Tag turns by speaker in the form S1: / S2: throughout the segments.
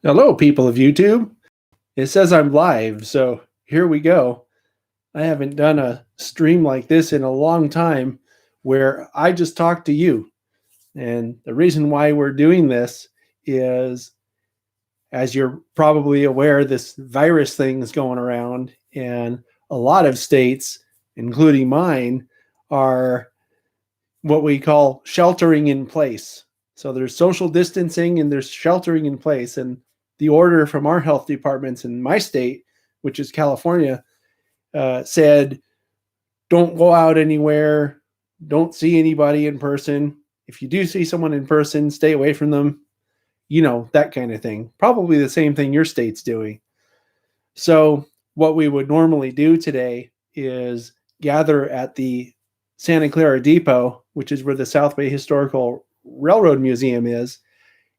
S1: Hello, people of YouTube. It says I'm live, so here we go. I haven't done a stream like this in a long time where I just talk to you. And the reason why we're doing this is, as you're probably aware, this virus thing is going around, and a lot of states, including mine, are what we call sheltering in place. So there's social distancing and there's sheltering in place. And the order from our health departments in my state, which is California, said, don't go out anywhere, don't see anybody in person. If you do see someone in person, stay away from them, that kind of thing. Probably the same thing your state's doing. So what we would normally do today is gather at the Santa Clara Depot, which is where the South Bay Historical Railroad Museum is,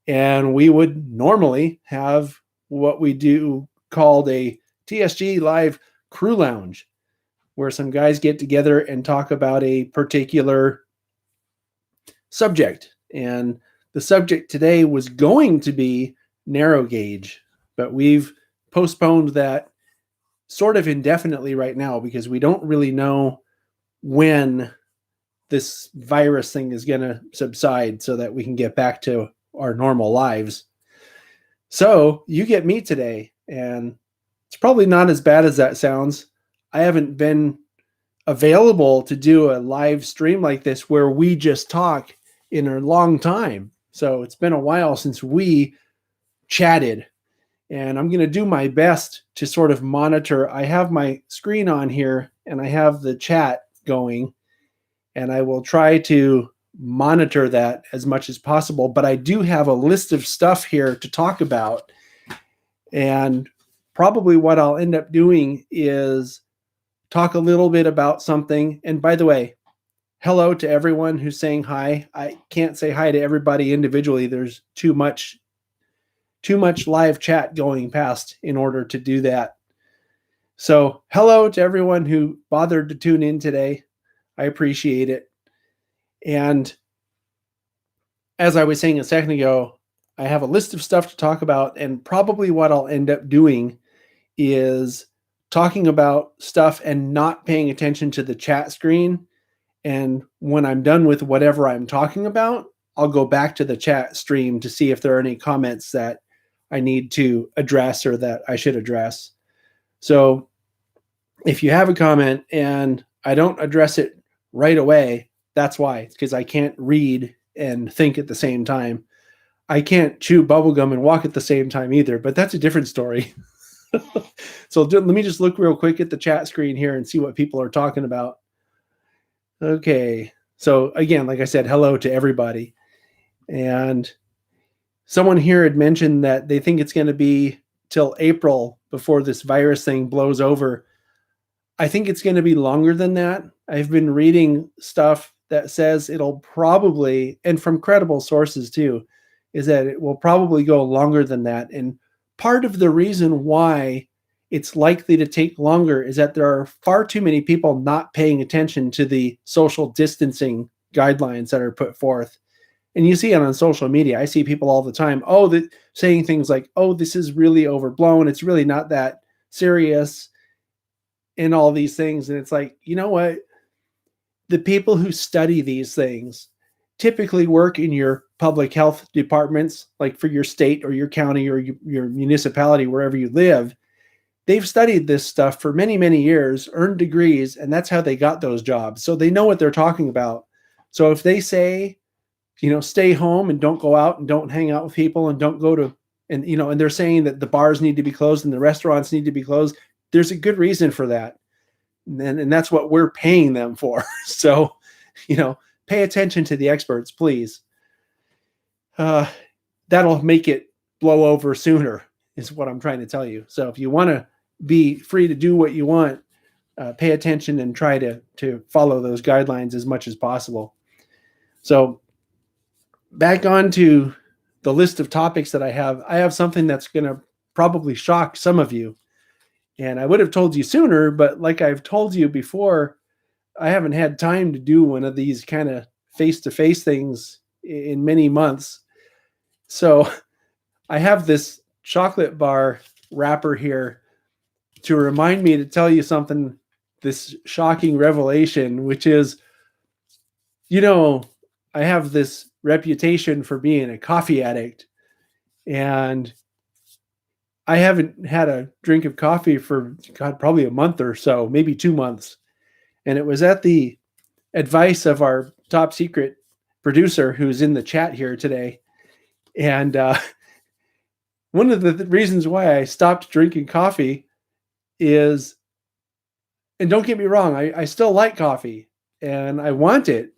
S1: and we would normally have what we do called a TSG Live Crew Lounge, where some guys get together and talk about a particular subject. And the subject today was going to be narrow gauge, but we've postponed that sort of indefinitely right now because we don't really know when this virus thing is going to subside so that we can get back to our normal lives. So you get me today, and it's probably not as bad as that sounds. I haven't been available to do a live stream like this where we just talk in a long time. So it's been a while since we chatted, and I'm going to do my best to sort of monitor. I have my screen on here and I have the chat going, and I will try to monitor that as much as possible. But I do have a list of stuff here to talk about. And probably what I'll end up doing is talk a little bit about something. And by the way, hello to everyone who's saying hi. I can't say hi to everybody individually. There's too much live chat going past in order to do that. So hello to everyone who bothered to tune in today. I appreciate it. And as I was saying a second ago, I have a list of stuff to talk about, and probably what I'll end up doing is talking about stuff and not paying attention to the chat screen. And when I'm done with whatever I'm talking about, I'll go back to the chat stream to see if there are any comments that I need to address or that I should address. So if you have a comment and I don't address it right away, that's why. It's because I can't read and think at the same time. I can't chew bubblegum and walk at the same time either, but that's a different story. So let me just look real quick at the chat screen here and see what people are talking about. Okay. So again, like I said, hello to everybody. And someone here had mentioned that they think it's going to be till April before this virus thing blows over. I think it's going to be longer than that. I've been reading stuff that says it'll probably, and from credible sources too, is that it will probably go longer than that. And part of the reason why it's likely to take longer is that there are far too many people not paying attention to the social distancing guidelines that are put forth. And you see it on social media. I see people all the time, saying things like, this is really overblown. It's really not that serious, and all these things. And it's like, you know what? The people who study these things typically work in your public health departments, like for your state or your county or your municipality, wherever you live. They've studied this stuff for many, many years, earned degrees, and that's how they got those jobs. So they know what they're talking about. So if they say, stay home and don't go out and don't hang out with people and don't go to, and they're saying that the bars need to be closed and the restaurants need to be closed, there's a good reason for that. And that's what we're paying them for. So, pay attention to the experts, please. That'll make it blow over sooner, is what I'm trying to tell you. So if you want to be free to do what you want, pay attention and try to follow those guidelines as much as possible. So back on to the list of topics that I have something that's going to probably shock some of you. And I would have told you sooner, but like I've told you before, I haven't had time to do one of these kind of face-to-face things in many months. So I have this chocolate bar wrapper here to remind me to tell you something, this shocking revelation, which is, I have this reputation for being a coffee addict, and I haven't had a drink of coffee for, God, probably a month or so, maybe 2 months. And it was at the advice of our top secret producer who's in the chat here today. And one of the reasons why I stopped drinking coffee is, and don't get me wrong, I still like coffee and I want it,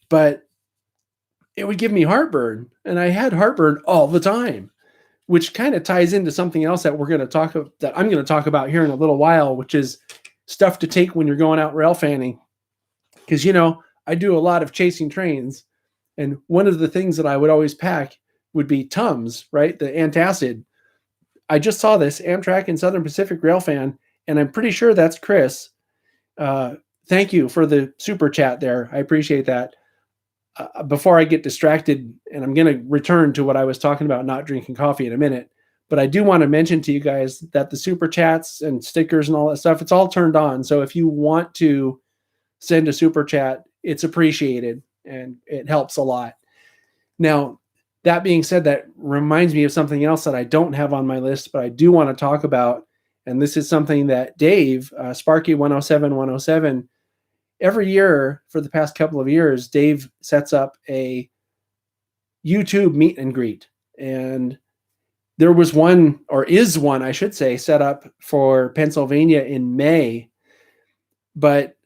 S1: but it would give me heartburn. And I had heartburn all the time, which kind of ties into something else that I'm going to talk about here in a little while, which is stuff to take when you're going out railfanning. Because, I do a lot of chasing trains. And one of the things that I would always pack would be Tums, right? The antacid. I just saw this Amtrak and Southern Pacific Railfan, and I'm pretty sure that's Chris. Thank you for the super chat there. I appreciate that. Before I get distracted, and I'm going to return to what I was talking about, not drinking coffee, in a minute, but I do want to mention to you guys that the super chats and stickers and all that stuff, it's all turned on. So if you want to send a super chat, it's appreciated and it helps a lot. Now, that being said, that reminds me of something else that I don't have on my list, but I do want to talk about. And this is something that Dave, Sparky 107, every year for the past couple of years, Dave sets up a YouTube meet and greet. And there was one, or is one, I should say, set up for Pennsylvania in May. But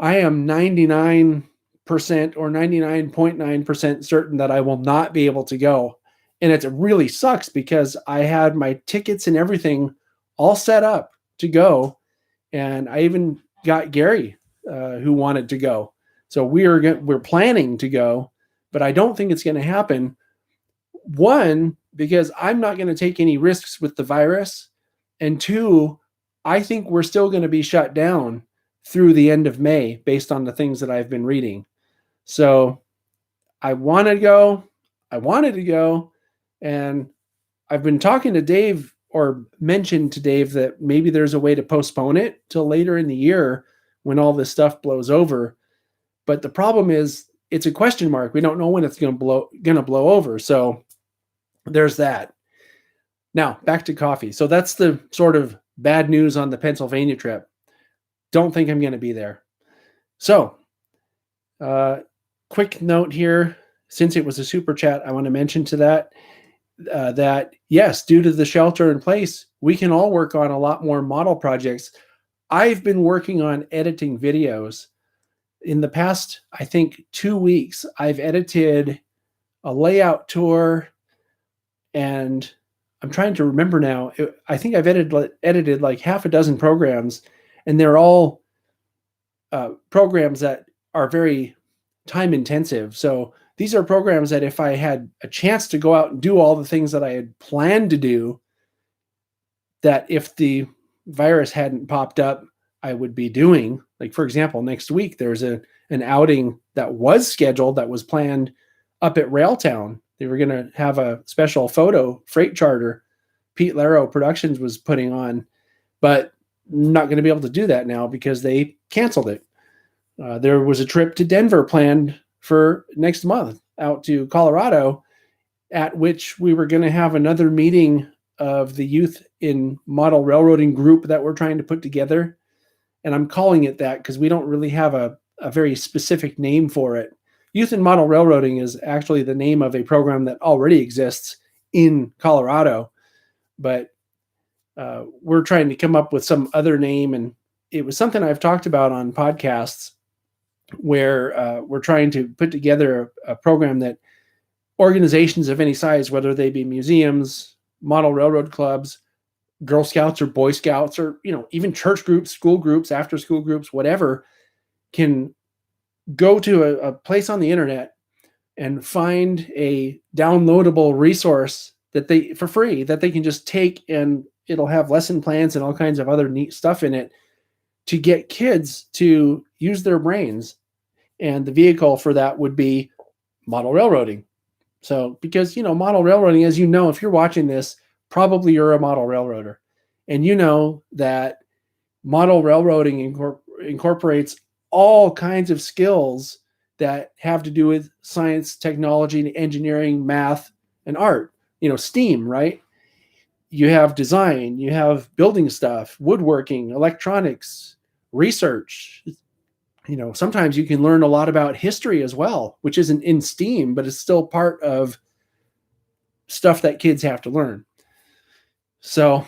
S1: I am 99% or 99.9% certain that I will not be able to go. And it really sucks because I had my tickets and everything all set up to go. And I even got Gary, who wanted to go. So we're planning to go, but I don't think it's going to happen. One, because I'm not going to take any risks with the virus. And two, I think we're still going to be shut down through the end of May based on the things that I've been reading. So I wanted to go. And I've been talking to Dave, or mentioned to Dave, that maybe there's a way to postpone it till later in the year when all this stuff blows over. But the problem is it's a question mark. We don't know when it's going to blow over. So there's that. Now back to coffee. So that's the sort of bad news on the Pennsylvania trip. Don't think I'm going to be there. So quick note here, since it was a super chat, I want to mention to that yes, due to the shelter in place, we can all work on a lot more model projects. I've been working on editing videos. In the past, I think 2 weeks, I've edited a layout tour, and I'm trying to remember now. I think I've edited like half a dozen programs, and they're all programs that are very time intensive. So these are programs that if I had a chance to go out and do all the things that I had planned to do, that if the virus hadn't popped up, I would be doing. Like, for example, next week, there's an outing that was scheduled, that was planned up at Railtown. They were going to have a special photo freight charter Pete Laro Productions was putting on, but not going to be able to do that now because they canceled it. There was a trip to Denver planned for next month out to Colorado, at which we were going to have another meeting of the youth in model railroading group that we're trying to put together. And I'm calling it that because we don't really have a very specific name for it. Youth in Model Railroading is actually the name of a program that already exists in Colorado, but we're trying to come up with some other name. And it was something I've talked about on podcasts, where we're trying to put together a program that organizations of any size, whether they be museums, model railroad clubs, Girl Scouts or Boy Scouts, or even church groups, school groups, after school groups, whatever, can go to a place on the internet and find a downloadable resource that they, for free, that they can just take, and it'll have lesson plans and all kinds of other neat stuff in it to get kids to use their brains. And the vehicle for that would be model railroading. So, because, model railroading, as you know, if you're watching this, probably you're a model railroader. And you know that model railroading incorporates all kinds of skills that have to do with science, technology, engineering, math, and art. STEAM, right? You have design, you have building stuff, woodworking, electronics, research. Sometimes you can learn a lot about history as well, which isn't in STEAM, but it's still part of stuff that kids have to learn. So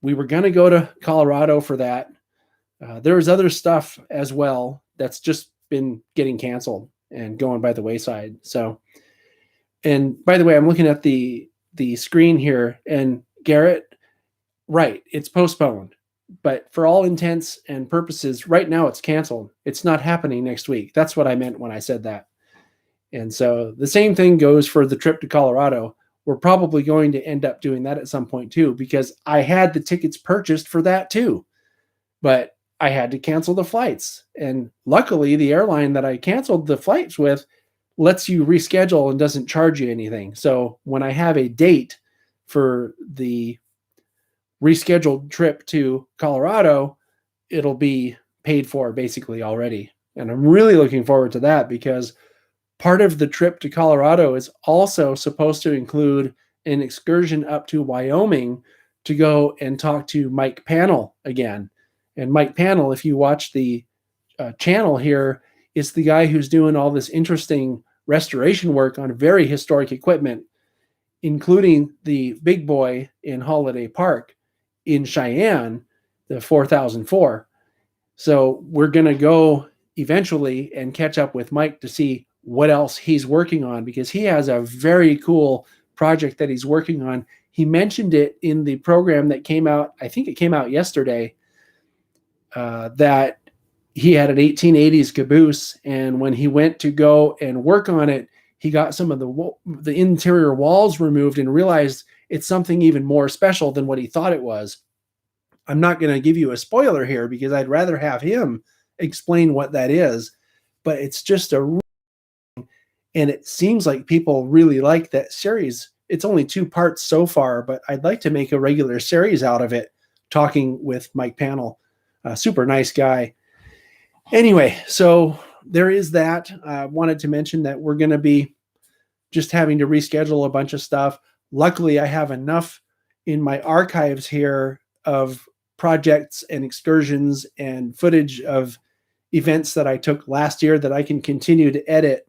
S1: we were going to go to Colorado for that. There was other stuff as well that's just been getting canceled and going by the wayside. So, and by the way, I'm looking at the screen here, and Garrett, right, it's postponed. But for all intents and purposes, right now it's canceled. It's not happening next week. That's what I meant when I said that. And so the same thing goes for the trip to Colorado. We're probably going to end up doing that at some point too, because I had the tickets purchased for that too, but I had to cancel the flights. And luckily the airline that I canceled the flights with lets you reschedule and doesn't charge you anything. So when I have a date for the rescheduled trip to Colorado, it'll be paid for basically already. And I'm really looking forward to that, because part of the trip to Colorado is also supposed to include an excursion up to Wyoming to go and talk to Mike Pannell again. And Mike Pannell, if you watch the channel here, is the guy who's doing all this interesting restoration work on very historic equipment, including the big boy in Holiday Park in Cheyenne, the 4004. So we're going to go eventually and catch up with Mike to see what else he's working on, because he has a very cool project that he's working on. He mentioned it in the program that came out, I think it came out yesterday, that he had an 1880s caboose, and when he went to go and work on it, he got some of the interior walls removed and realized it's something even more special than what he thought it was. I'm not going to give you a spoiler here because I'd rather have him explain what that is, but it's just and it seems like people really like that series. It's only 2 parts so far, but I'd like to make a regular series out of it, talking with Mike Pannell. Super nice guy. Anyway, so there is that. I wanted to mention that we're going to be just having to reschedule a bunch of stuff. Luckily, I have enough in my archives here of projects and excursions and footage of events that I took last year that I can continue to edit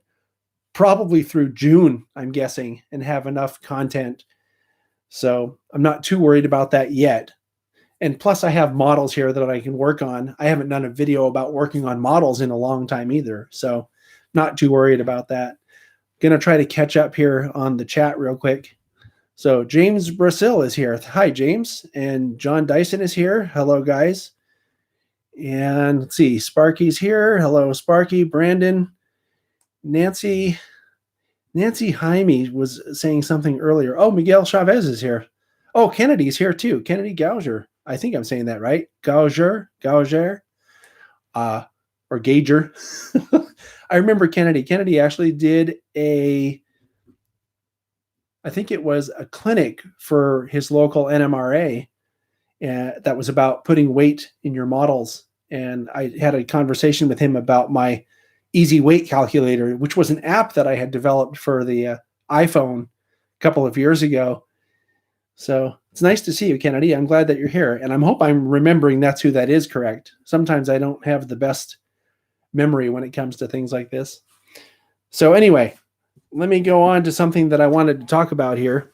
S1: probably through June, I'm guessing, and have enough content. So I'm not too worried about that yet. And plus I have models here that I can work on. I haven't done a video about working on models in a long time either. So not too worried about that. Going to try to catch up here on the chat real quick. So James Brasil is here. Hi, James. And John Dyson is here. Hello, guys. And let's see, Sparky's here. Hello, Sparky. Brandon. Nancy Jaime was saying something earlier. Oh, Miguel Chavez is here. Oh, Kennedy's here too. Kennedy Gauger. I think I'm saying that right. Gauger, or Gauger. I remember Kennedy. Kennedy actually did I think it was a clinic for his local NMRA that was about putting weight in your models. And I had a conversation with him about my Easy Weight Calculator, which was an app that I had developed for the iPhone a couple of years ago. So it's nice to see you, Kennedy. I'm glad that you're here. And I hope I'm remembering that's who that is correct. Sometimes I don't have the best memory when it comes to things like this. So anyway, let me go on to something that I wanted to talk about here.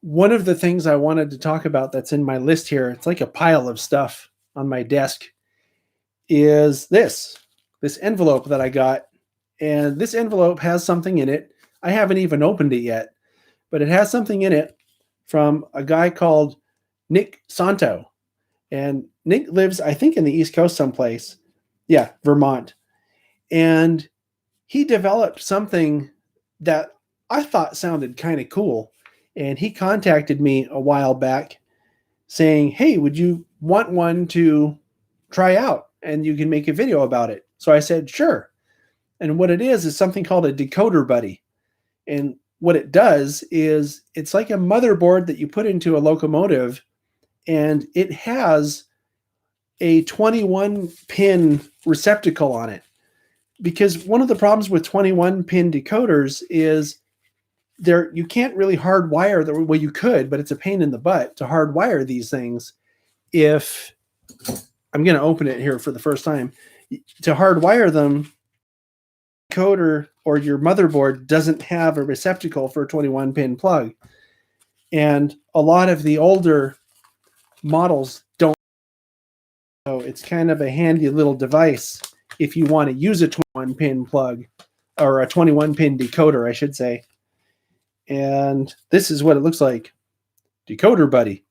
S1: One of the things I wanted to talk about that's in my list here, it's like a pile of stuff on my desk, is this envelope that I got. And this envelope has something in it. I haven't even opened it yet, but it has something in it from a guy called Nick Santo. And Nick lives, I think, in the East Coast someplace. Yeah, Vermont. And he developed something that I thought sounded kind of cool. And he contacted me a while back saying, hey, would you want one to try out? And you can make a video about it. So I said, sure. And what it is something called a Decoder Buddy. And what it does is it's like a motherboard that you put into a locomotive, and it has a 21 pin receptacle on it. Because one of the problems with 21 pin decoders is you can't really hardwire them. Well, you could, but it's a pain in the butt to hardwire these things. If I'm going to open it here for the first time, to hardwire them, decoder or your motherboard doesn't have a receptacle for a 21 pin plug. And a lot of the older models don't. So it's kind of a handy little device if you want to use a 21 pin plug, or a 21 pin decoder, I should say. And this is what it looks like. Decoder Buddy.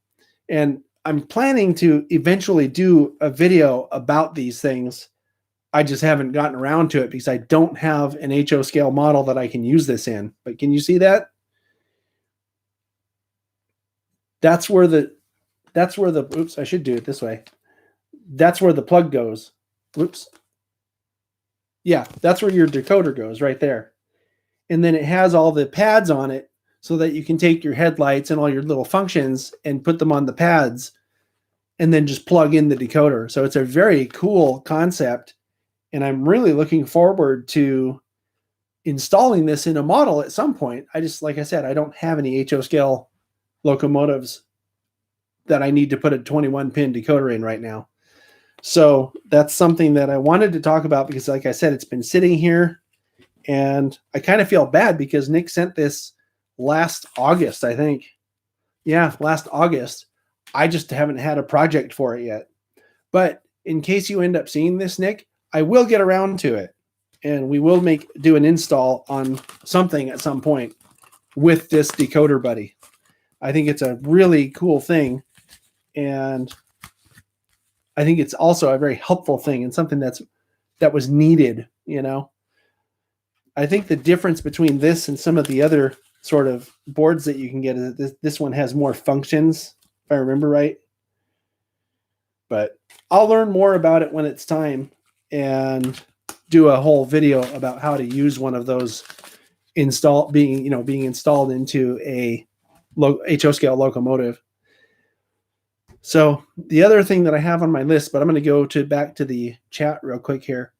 S1: And I'm planning to eventually do a video about these things. I just haven't gotten around to it because I don't have an HO scale model that I can use this in. But can you see that? That's where the oops, I should do it this way. That's where the plug goes. Whoops. Yeah, that's where your decoder goes, right there. And then it has all the pads on it so that you can take your headlights and all your little functions and put them on the pads and then just plug in the decoder. So it's a very cool concept. And I'm really looking forward to installing this in a model at some point. Like I said, I don't have any HO scale locomotives that I need to put a 21 pin decoder in right now. So that's something that I wanted to talk about because, like I said, it's been sitting here, and I kind of feel bad because Nick sent this last August, I think. Yeah, last August. I just haven't had a project for it yet. But in case you end up seeing this, Nick, I will get around to it, and we will do an install on something at some point with this Decoder Buddy. I think it's a really cool thing, and I think it's also a very helpful thing and something that was needed, you know. I think the difference between this and some of the other sort of boards that you can get is that this one has more functions, if I remember right. But I'll learn more about it when it's time and do a whole video about how to use one of those being installed into a HO scale locomotive. So the other thing that I have on my list, but I'm going to go back to the chat real quick here.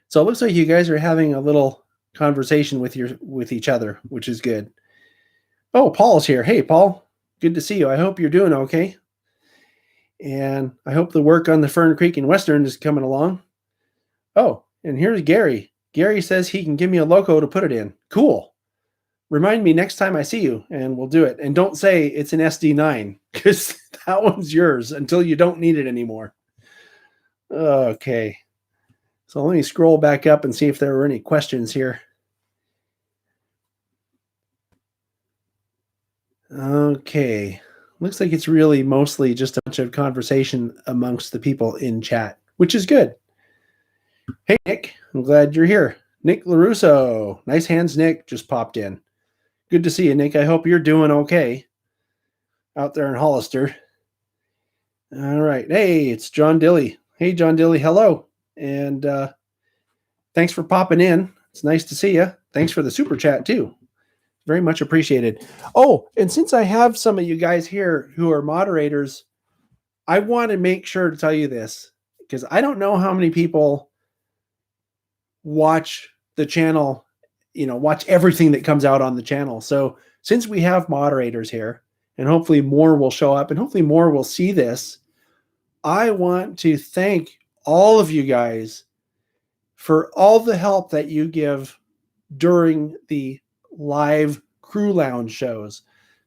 S1: So it looks like you guys are having a little conversation with each other, which is good. Oh, Paul's here. Hey, Paul, good to see you. I hope you're doing okay. And I hope the work on the Fern Creek and Western is coming along. Oh, and here's Gary. Gary says he can give me a loco to put it in. Cool. Remind me next time I see you, and we'll do it. And don't say it's an SD9, because that one's yours until you don't need it anymore. Okay. So let me scroll back up and see if there were any questions here. Okay. Looks like it's really mostly just a bunch of conversation amongst the people in chat, which is good. Hey, Nick. I'm glad you're here. Nick LaRusso. Nice hands, Nick. Just popped in. Good to see you, Nick. I hope you're doing okay out there in Hollister. All right. Hey, it's John Dilly. Hey, John Dilly. Hello. And thanks for popping in. It's nice to see you. Thanks for the super chat, too. Very much appreciated. Oh, and since I have some of you guys here who are moderators, I want to make sure to tell you this, because I don't know how many people watch the channel, watch everything that comes out on the channel. So since we have moderators here, and hopefully more will show up and hopefully more will see this, I want to thank all of you guys for all the help that you give during the live crew lounge shows.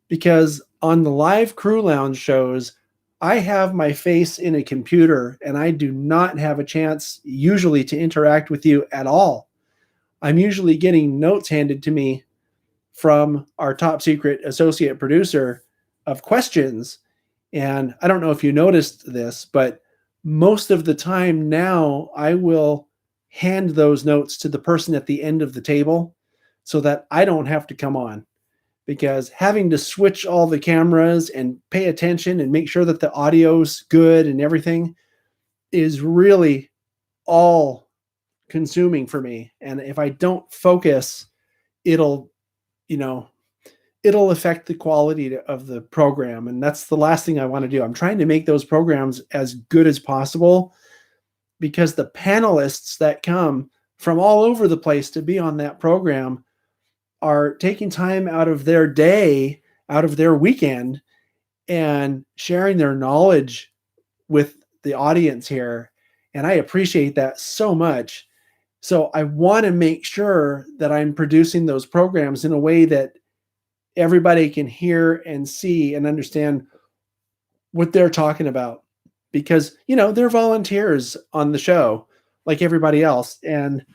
S1: Because on the live crew lounge shows, I have my face in a computer and I do not have a chance usually to interact with you at all. I'm usually getting notes handed to me from our top secret associate producer of questions. And I don't know if you noticed this, but most of the time now I will hand those notes to the person at the end of the table so that I don't have to come on, because having to switch all the cameras and pay attention and make sure that the audio's good and everything is really all consuming for me. And if I don't focus, it'll it'll affect the quality of the program. And that's the last thing I want to do. I'm trying to make those programs as good as possible, because the panelists that come from all over the place to be on that program are taking time out of their day, out of their weekend, and sharing their knowledge with the audience here. And I appreciate that so much. So I want to make sure that I'm producing those programs in a way that everybody can hear and see and understand what they're talking about, because, they're volunteers on the show like everybody else. And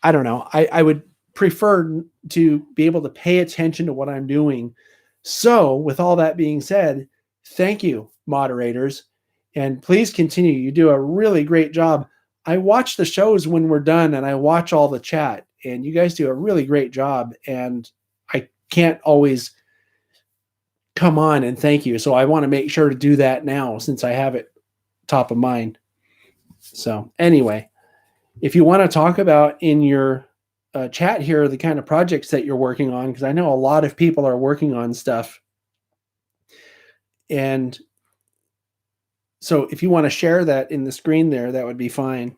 S1: I don't know, I would prefer to be able to pay attention to what I'm doing. So with all that being said, thank you, moderators, and please continue. You do a really great job. I watch the shows when we're done, and I watch all the chat, and you guys do a really great job, and I can't always come on and thank you. So I want to make sure to do that now, since I have it top of mind. So anyway, if you want to talk about in your chat here the kind of projects that you're working on, because I know a lot of people are working on stuff. And so if you want to share that in the screen there, that would be fine.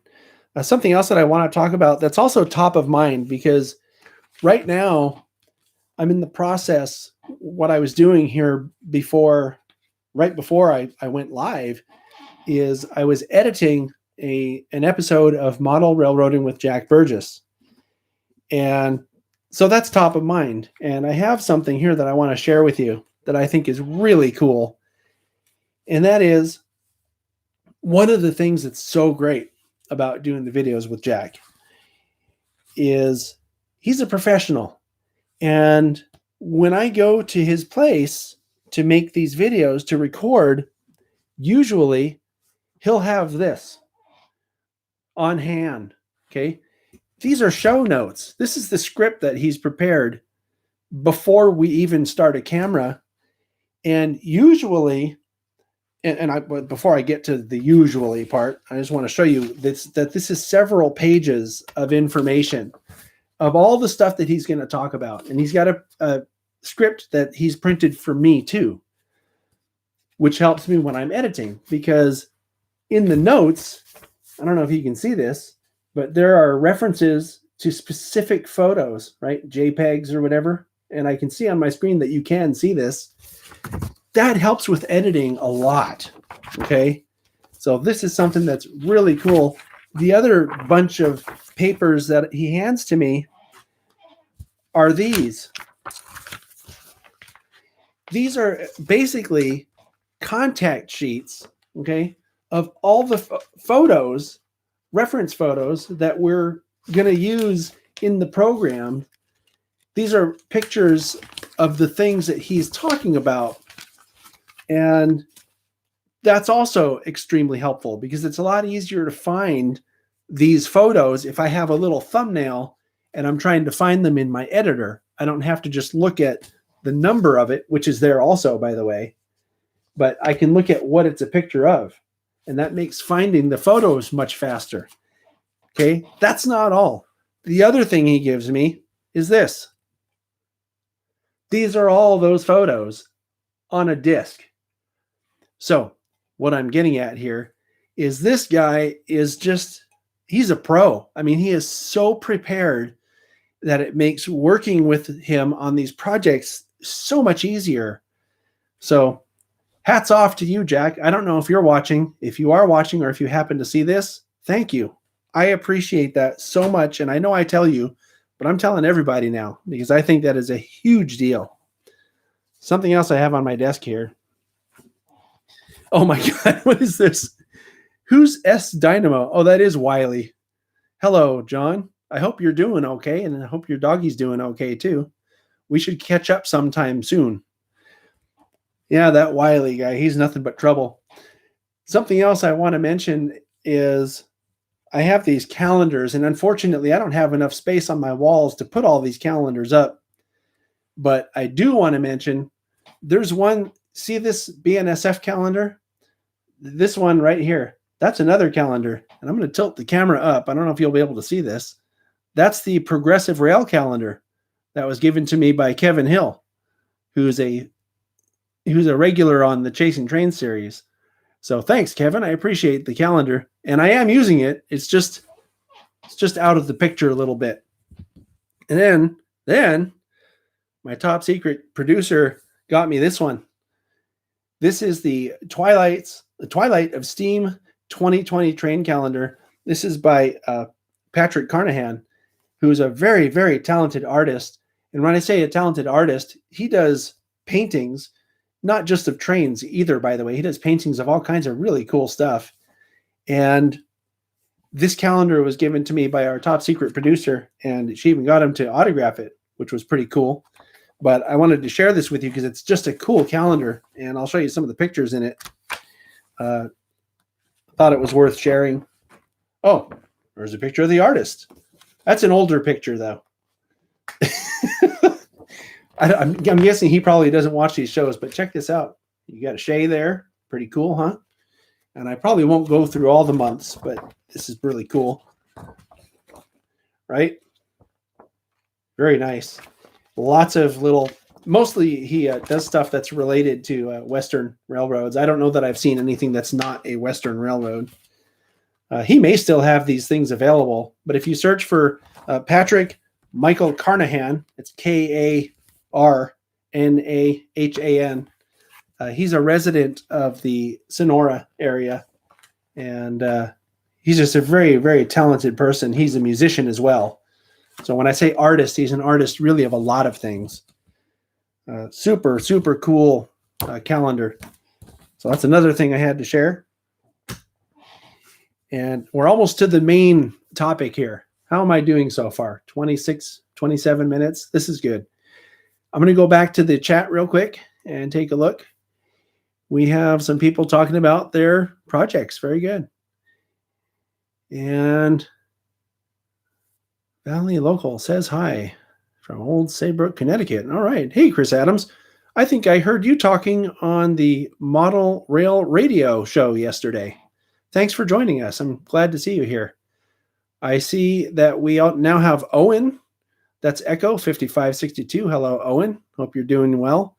S1: Something else that I want to talk about that's also top of mind, because right now I'm in the process, what I was doing here right before I went live, is I was editing an episode of Model Railroading with Jack Burgess. And so that's top of mind. And I have something here that I want to share with you that I think is really cool. And that is one of the things that's so great about doing the videos with Jack is he's a professional. And when I go to his place to make these videos, to record, usually he'll have this on hand. Okay. These are show notes. This is the script that he's prepared before we even start a camera. And usually, before I get to the usually part, I just want to show you that this is several pages of information of all the stuff that he's going to talk about. And he's got a script that he's printed for me too, which helps me when I'm editing, because in the notes, I don't know if you can see this, but there are references to specific photos, right? JPEGs or whatever. And I can see on my screen that you can see this. That helps with editing a lot. Okay. So this is something that's really cool. The other bunch of papers that he hands to me are these. These are basically contact sheets, okay, of all the photos, reference photos that we're going to use in the program. These are pictures of the things that he's talking about. And that's also extremely helpful, because it's a lot easier to find these photos if I have a little thumbnail and I'm trying to find them in my editor. I don't have to just look at the number of it, which is there also, by the way, but I can look at what it's a picture of. And that makes finding the photos much faster. Okay, that's not all. The other thing he gives me is this. These are all those photos on a disc. So what I'm getting at here is this guy is he's a pro. I mean, he is so prepared that it makes working with him on these projects so much easier. So hats off to you, Jack. I don't know if you're watching. If you are watching, or if you happen to see this, thank you. I appreciate that so much. And I know I tell you, but I'm telling everybody now, because I think that is a huge deal. Something else I have on my desk here. Oh my God, what is this? Who's S Dynamo? Oh, that is Wiley. Hello, John. I hope you're doing okay, and I hope your doggy's doing okay too. We should catch up sometime soon. Yeah, that Wiley guy, he's nothing but trouble. Something else I want to mention is I have these calendars, and unfortunately I don't have enough space on my walls to put all these calendars up. But I do want to mention there's one, see this BNSF calendar? This one right here, that's another calendar. And I'm going to tilt the camera up. I don't know if you'll be able to see this. That's the Progressive Rail calendar. that was given to me by Kevin Hill, who's a regular on the Chasing Trains series. So thanks, Kevin. I appreciate the calendar, and I am using it. It's just out of the picture a little bit. And then my top secret producer got me this one. This is the Twilight of Steam 2020 train calendar. This is by Patrick Carnahan, who is a very, very talented artist. And when I say a talented artist, he does paintings, not just of trains either, by the way. He does paintings of all kinds of really cool stuff. And this calendar was given to me by our top secret producer, and she even got him to autograph it, which was pretty cool. But I wanted to share this with you because it's just a cool calendar, and I'll show you some of the pictures in it. Thought it was worth sharing. Oh, there's a picture of the artist. That's an older picture, though. I'm guessing he probably doesn't watch these shows, but check this out. You got a Shay there. Pretty cool, huh? And I probably won't go through all the months, but this is really cool. Right? Very nice. Lots of little, mostly he does stuff that's related to Western railroads. I don't know that I've seen anything that's not a Western railroad. He may still have these things available, but if you search for Patrick Michael Carnahan, it's Karnahan. He's a resident of the Sonora area, and he's just a very, very talented person. He's a musician as well. So when I say artist, he's an artist really of a lot of things. Super, super cool calendar. So that's another thing I had to share. And we're almost to the main topic here. How am I doing so far? 26, 27 minutes. This is good. I'm going to go back to the chat real quick and take a look. We have some people talking about their projects. Very good. And Valley Local says hi from Old Saybrook, Connecticut. All right. Hey, Chris Adams. I think I heard you talking on the Model Rail Radio show yesterday. Thanks for joining us. I'm glad to see you here. I see that we now have Owen. That's Echo 5562. Hello, Owen. Hope you're doing well.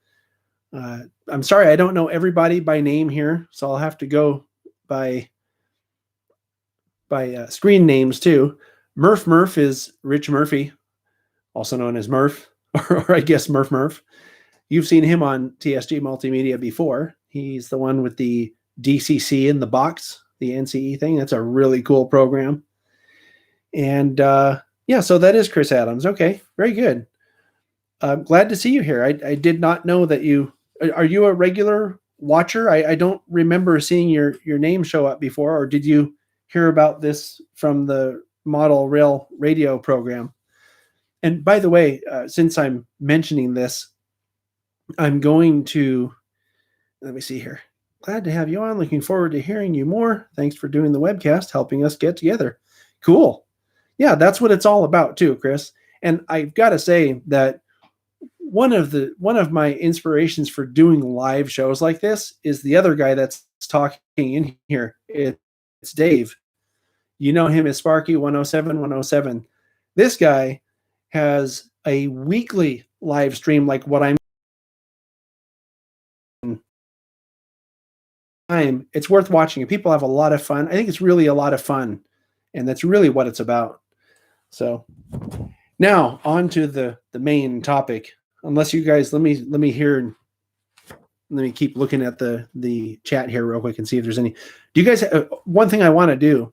S1: I'm sorry, I don't know everybody by name here, so I'll have to go by screen names too. Murph is Rich Murphy, also known as Murph, or I guess Murph. You've seen him on TSG Multimedia before. He's the one with the DCC in the box, the NCE thing. That's a really cool program. And yeah, so that is Chris Adams. Okay, very good. I'm glad to see you here. I did not know that you... Are you a regular watcher? I don't remember seeing your name show up before, or did you hear about this from the Model Rail Radio program? And by the way, since I'm mentioning this, I'm going to... Let me see here. Glad to have you on. Looking forward to hearing you more. Thanks for doing the webcast, helping us get together. Cool. Yeah, that's what it's all about too, Chris. And I've got to say that one of my inspirations for doing live shows like this is the other guy that's talking in here. It's Dave. You know him as Sparky 107. This guy has a weekly live stream like what I'm. It's worth watching. People have a lot of fun. I think it's really a lot of fun, and that's really what it's about. So now on to the main topic. Unless you guys, let me keep looking at the chat here real quick and see if there's any. Do you guys? One thing I want to do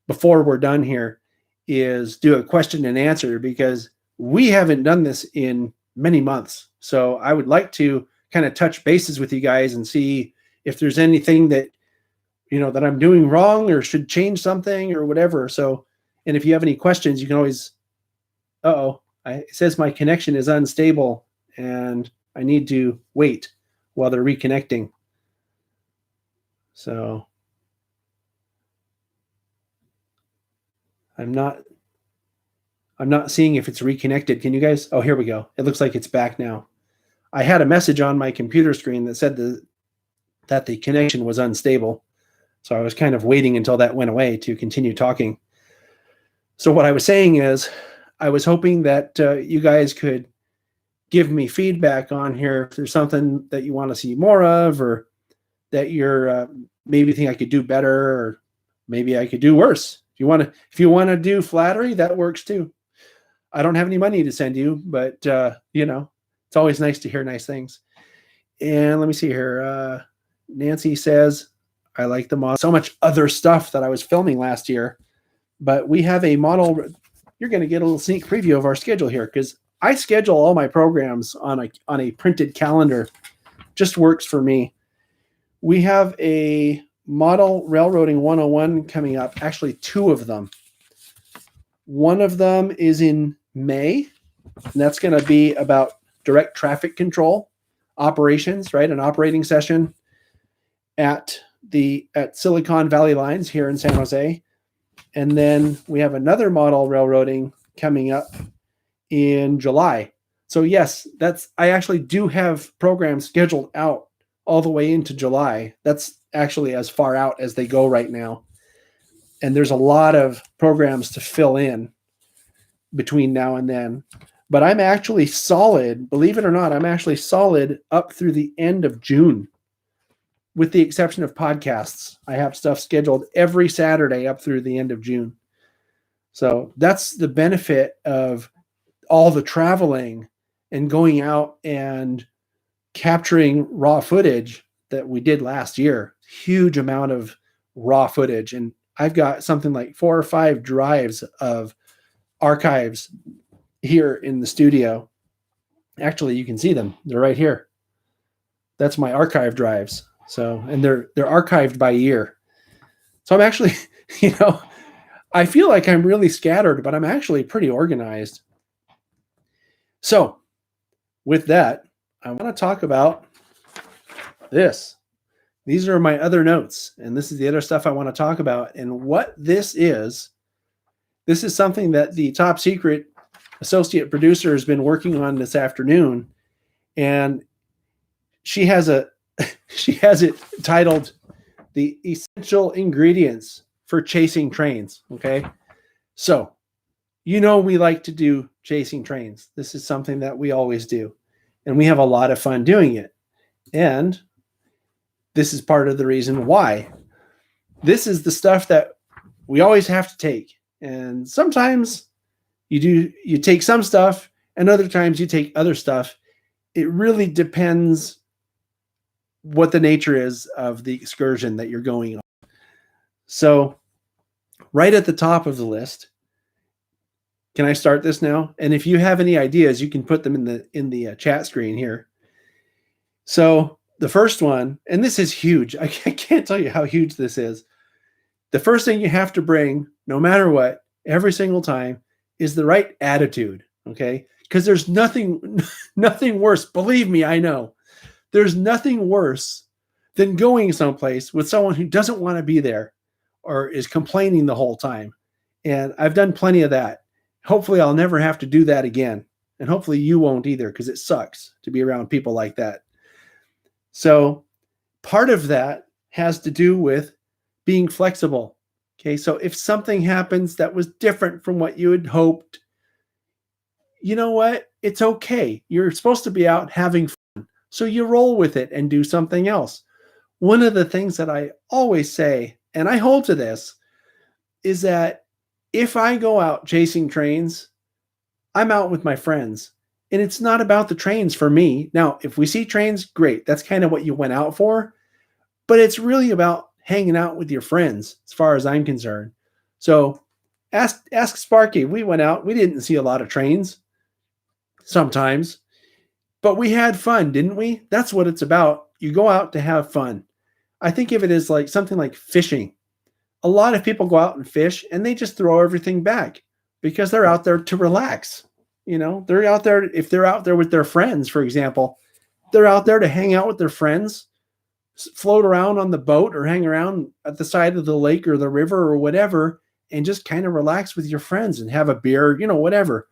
S1: before we're done here is do a question and answer, because we haven't done this in many months. So I would like to kind of touch bases with you guys and see if there's anything that that I'm doing wrong or should change something or whatever. So, and if you have any questions, you can always. It says my connection is unstable and I need to wait while they're reconnecting. So I'm not seeing if it's reconnected. Can you guys? Oh, here we go. It looks like it's back now. I had a message on my computer screen that said that the connection was unstable. So I was kind of waiting until that went away to continue talking. So what I was saying is, I was hoping that you guys could give me feedback on here if there's something that you want to see more of, or that you're maybe think I could do better, or maybe I could do worse. If you want to do flattery, that works too. I don't have any money to send you, but it's always nice to hear nice things. And let me see here. Nancy says, I like the model. So much other stuff that I was filming last year, but we have a model. You're going to get a little sneak preview of our schedule here, because I schedule all my programs on a printed calendar. Just works for me. We have a Model Railroading 101 coming up, actually 2 of them. One of them is in May, and that's going to be about direct traffic control operations, right? An operating session at Silicon Valley Lines here in San Jose. And then we have another Model Railroading coming up in July. So yes, I actually do have programs scheduled out all the way into July. That's actually as far out as they go right now. And there's a lot of programs to fill in between now and then. But I'm actually solid, believe it or not, I'm actually solid up through the end of June, with the exception of podcasts. I have stuff scheduled every Saturday up through the end of June. So that's the benefit of all the traveling and going out and capturing raw footage that we did last year. Huge amount of raw footage. And I've got something like 4 or 5 drives of archives here in the studio. Actually, you can see them. They're right here. That's my archive drives. So, and they're archived by year. So I'm actually, I feel like I'm really scattered, but I'm actually pretty organized. So with that, I want to talk about this. These are my other notes, and this is the other stuff I want to talk about. And what this is something that the top secret associate producer has been working on this afternoon. And she has it titled The Essential Ingredients for Chasing Trains. Okay. So, we like to do chasing trains. This is something that we always do, and we have a lot of fun doing it. And this is part of the reason why. This is the stuff that we always have to take. And sometimes you take some stuff, and other times you take other stuff. It really depends what the nature is of the excursion that you're going on. So right at the top of the list, can I start this now? And if you have any ideas, you can put them in the chat screen here. So the first one, and this is huge. I can't tell you how huge this is. The first thing you have to bring, no matter what, every single time, is the right attitude. Okay? Because there's nothing worse. Believe me, I know. There's nothing worse than going someplace with someone who doesn't want to be there or is complaining the whole time. And I've done plenty of that. Hopefully I'll never have to do that again. And hopefully you won't either, because it sucks to be around people like that. So part of that has to do with being flexible. Okay, so if something happens that was different from what you had hoped, you know what? It's okay. You're supposed to be out having fun. So you roll with it and do something else. One of the things that I always say, and I hold to this, is that if I go out chasing trains, I'm out with my friends. And it's not about the trains for me. Now, if we see trains, great. That's kind of what you went out for. But it's really about hanging out with your friends, as far as I'm concerned. So ask Sparky. We went out. We didn't see a lot of trains sometimes. But we had fun, didn't we? That's what it's about. You go out to have fun. I think of it as like something like fishing. A lot of people go out and fish and they just throw everything back because they're out there to relax. They're out there. If they're out there with their friends, for example, they're out there to hang out with their friends, float around on the boat or hang around at the side of the lake or the river or whatever, and just kind of relax with your friends and have a beer, whatever,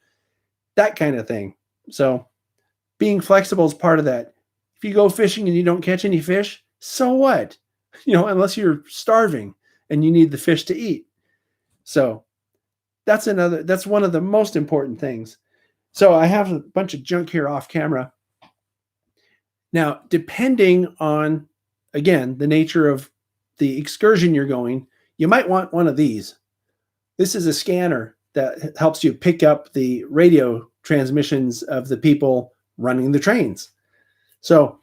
S1: that kind of thing. So being flexible is part of that. If you go fishing and you don't catch any fish, so what? Unless you're starving and you need the fish to eat. So that's one of the most important things. So I have a bunch of junk here off camera. Now, depending on, again, the nature of the excursion you're going, you might want one of these. This is a scanner that helps you pick up the radio transmissions of the people running the trains. So,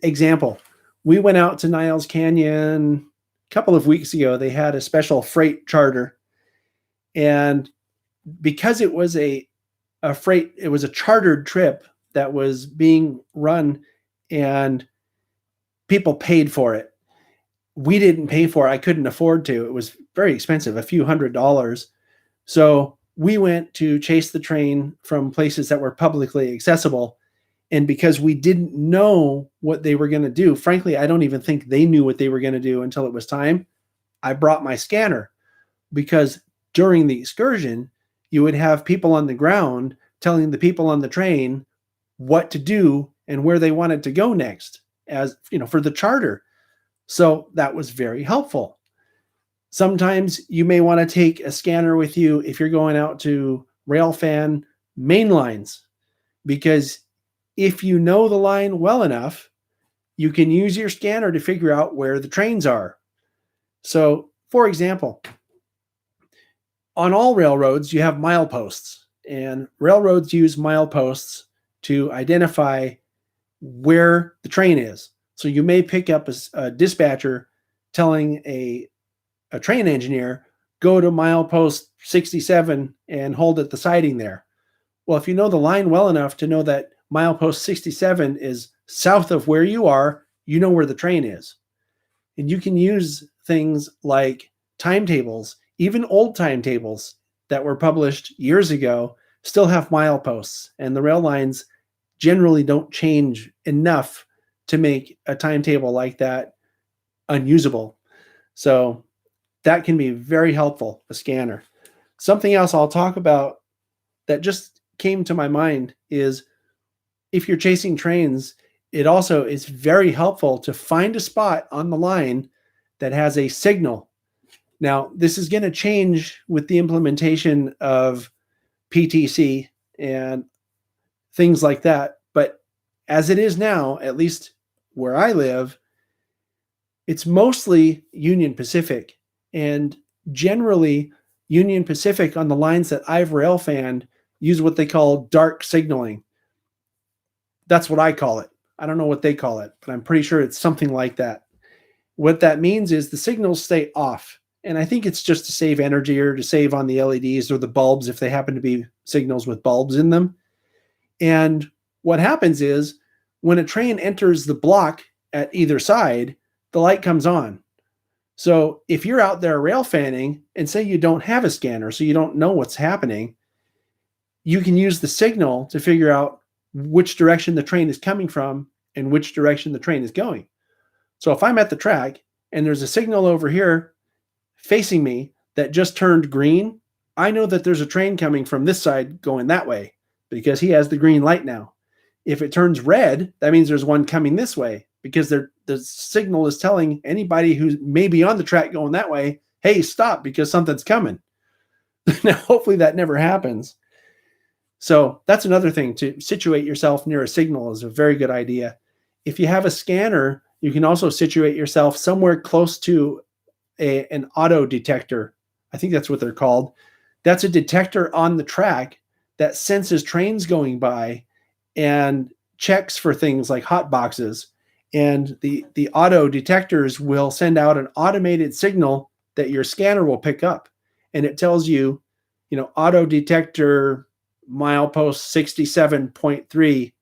S1: example, we went out to Niles Canyon a couple of weeks ago. They had a special freight charter. And because it was it was a chartered trip that was being run and people paid for it. We didn't pay for it. I couldn't afford to. It was very expensive, a few $100s. So we went to chase the train from places that were publicly accessible. And because we didn't know what they were going to do, frankly, I don't even think they knew what they were going to do until it was time. I brought my scanner because during the excursion, you would have people on the ground telling the people on the train what to do and where they wanted to go next, as you know, for the charter. So that was very helpful. Sometimes you may want to take a scanner with you if you're going out to Railfan main lines, because if you know the line well enough, you can use your scanner to figure out where the trains are. So, for example, on all railroads, you have mileposts, and railroads use mileposts to identify where the train is. So you may pick up a dispatcher telling a train engineer, go to milepost 67 and hold at the siding there. Well, if you know the line well enough to know that milepost 67 is south of where you are, you know where the train is. And you can use things like timetables, even old timetables that were published years ago still have mileposts, and the rail lines generally don't change enough to make a timetable like that unusable. So that can be very helpful, a scanner. Something else I'll talk about that just came to my mind is if you're chasing trains, it also is very helpful to find a spot on the line that has a signal. Now, this is going to change with the implementation of PTC and things like that. But as it is now, at least where I live, it's mostly Union Pacific. And generally, Union Pacific on the lines that I've railfanned use what they call dark signaling. That's what I call it. I don't know what they call it, but I'm pretty sure it's something like that. What that means is the signals stay off. And I think it's just to save energy or to save on the LEDs or the bulbs if they happen to be signals with bulbs in them. And what happens is when a train enters the block at either side, the light comes on. So if you're out there rail fanning and say you don't have a scanner, so you don't know what's happening, you can use the signal to figure out which direction the train is coming from and which direction the train is going. So if I'm at the track and there's a signal over here facing me that just turned green, I know that there's a train coming from this side going that way because he has the green light now. If it turns red, that means there's one coming this way because the signal is telling anybody who may be on the track going that way, hey, stop because something's coming. Now, hopefully that never happens. So that's another thing, to situate yourself near a signal is a very good idea. If you have a scanner, you can also situate yourself somewhere close to an auto detector. I think that's what they're called. That's a detector on the track that senses trains going by and checks for things like hot boxes. And the auto detectors will send out an automated signal that your scanner will pick up. And it tells you, auto detector milepost 67.3,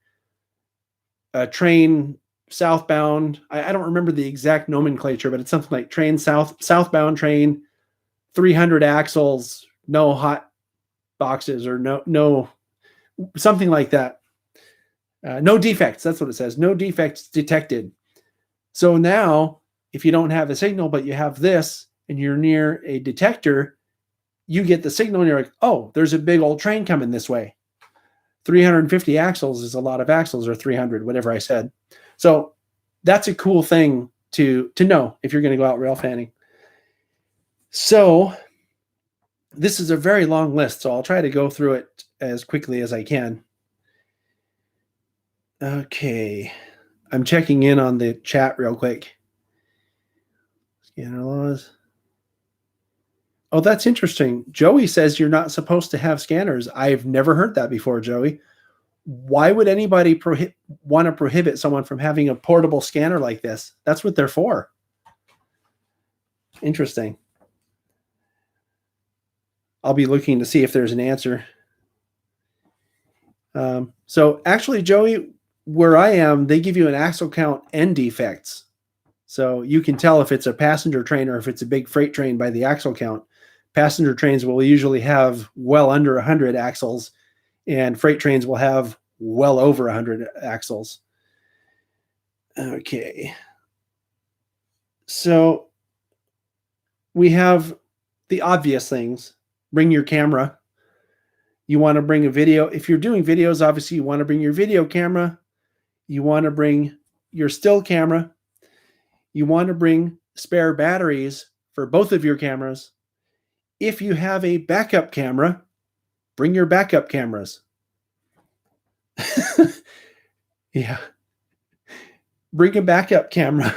S1: train southbound. I don't remember the exact nomenclature, but it's something like train southbound train, 300 axles, no hot boxes, or no something like that. No defects. That's what it says. No defects detected. So now, if you don't have a signal, but you have this, and you're near a detector, you get the signal, and you're like, oh, there's a big old train coming this way. 350 axles is a lot of axles, or 300, whatever I said. So that's a cool thing to know if you're going to go out rail fanning. So this is a very long list, so I'll try to go through it as quickly as I can. Okay. I'm checking in on the chat real quick. Scanner laws. Oh, that's interesting. Joey says you're not supposed to have scanners. I've never heard that before, Joey. Why would anybody want to prohibit someone from having a portable scanner like this? That's what they're for. Interesting. I'll be looking to see if there's an answer. So actually, Joey, where I am, they give you an axle count and defects. So you can tell if it's a passenger train or if it's a big freight train by the axle count. Passenger trains will usually have well under 100 axles, and freight trains will have well over 100 axles. Okay. So we have the obvious things. Bring your camera. You want to bring a video. If you're doing videos, obviously you want to bring your video camera. You want to bring your still camera. You want to bring spare batteries for both of your cameras. If you have a backup camera, bring your backup cameras. Yeah. Bring a backup camera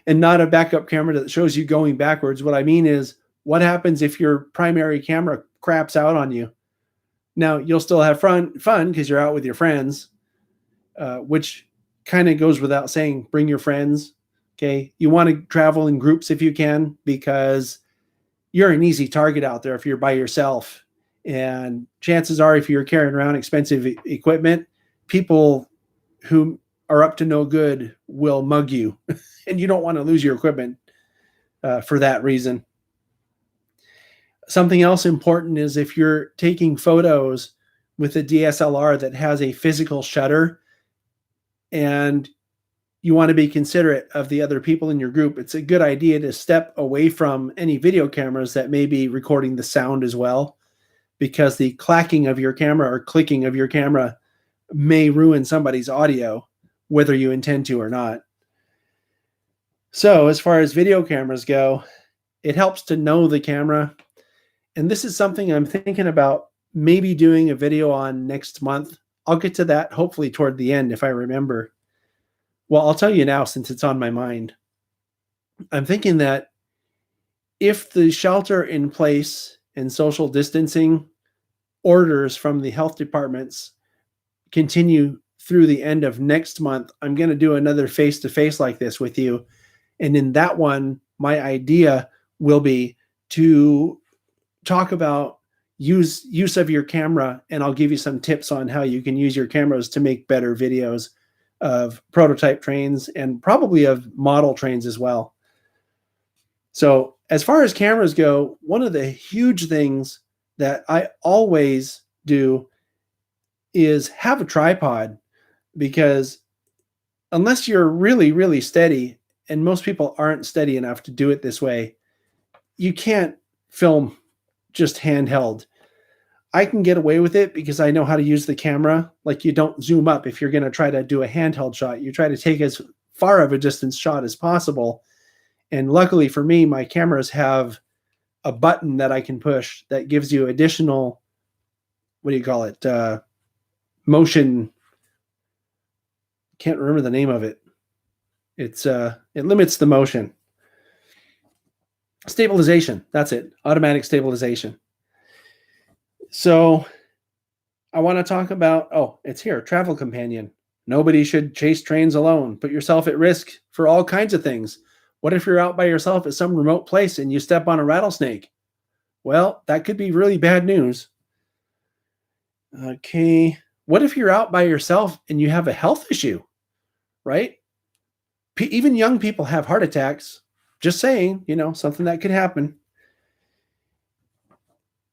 S1: and not a backup camera that shows you going backwards. What I mean is, what happens if your primary camera craps out on you? Now, you'll still have fun because you're out with your friends, which kind of goes without saying. Bring your friends. Okay. You want to travel in groups if you can, because you're an easy target out there if you're by yourself. And chances are, if you're carrying around expensive equipment, people who are up to no good will mug you, and you don't want to lose your equipment for that reason. Something else important is if you're taking photos with a DSLR that has a physical shutter and you want to be considerate of the other people in your group, it's a good idea to step away from any video cameras that may be recording the sound as well, because the clacking of your camera or clicking of your camera may ruin somebody's audio, whether you intend to or not. So as far as video cameras go, it helps to know the camera. And this is something I'm thinking about maybe doing a video on next month. I'll get to that hopefully toward the end if I remember. Well, I'll tell you now since it's on my mind. I'm thinking that if the shelter in place and social distancing orders from the health departments continue through the end of next month, I'm going to do another face-to-face like this with you. And in that one, my idea will be to talk about use of your camera, and I'll give you some tips on how you can use your cameras to make better videos of prototype trains and probably of model trains as well. So as far as cameras go, one of the huge things that I always do is have a tripod, because unless you're really, really steady, and most people aren't steady enough to do it this way, you can't film just handheld. I can get away with it because I know how to use the camera. Like, you don't zoom up if you're going to try to do a handheld shot. You try to take as far of a distance shot as possible. And luckily for me, my cameras have a button that I can push that gives you additional, what do you call it? Motion. Can't remember the name of it. It limits the motion. Stabilization. That's it. Automatic stabilization. So I want to talk about, it's here. Travel companion. Nobody should chase trains alone. Put yourself at risk for all kinds of things. What if you're out by yourself at some remote place and you step on a rattlesnake? Well, that could be really bad news. Okay. What if you're out by yourself and you have a health issue, right? Even young people have heart attacks. Just saying, something that could happen.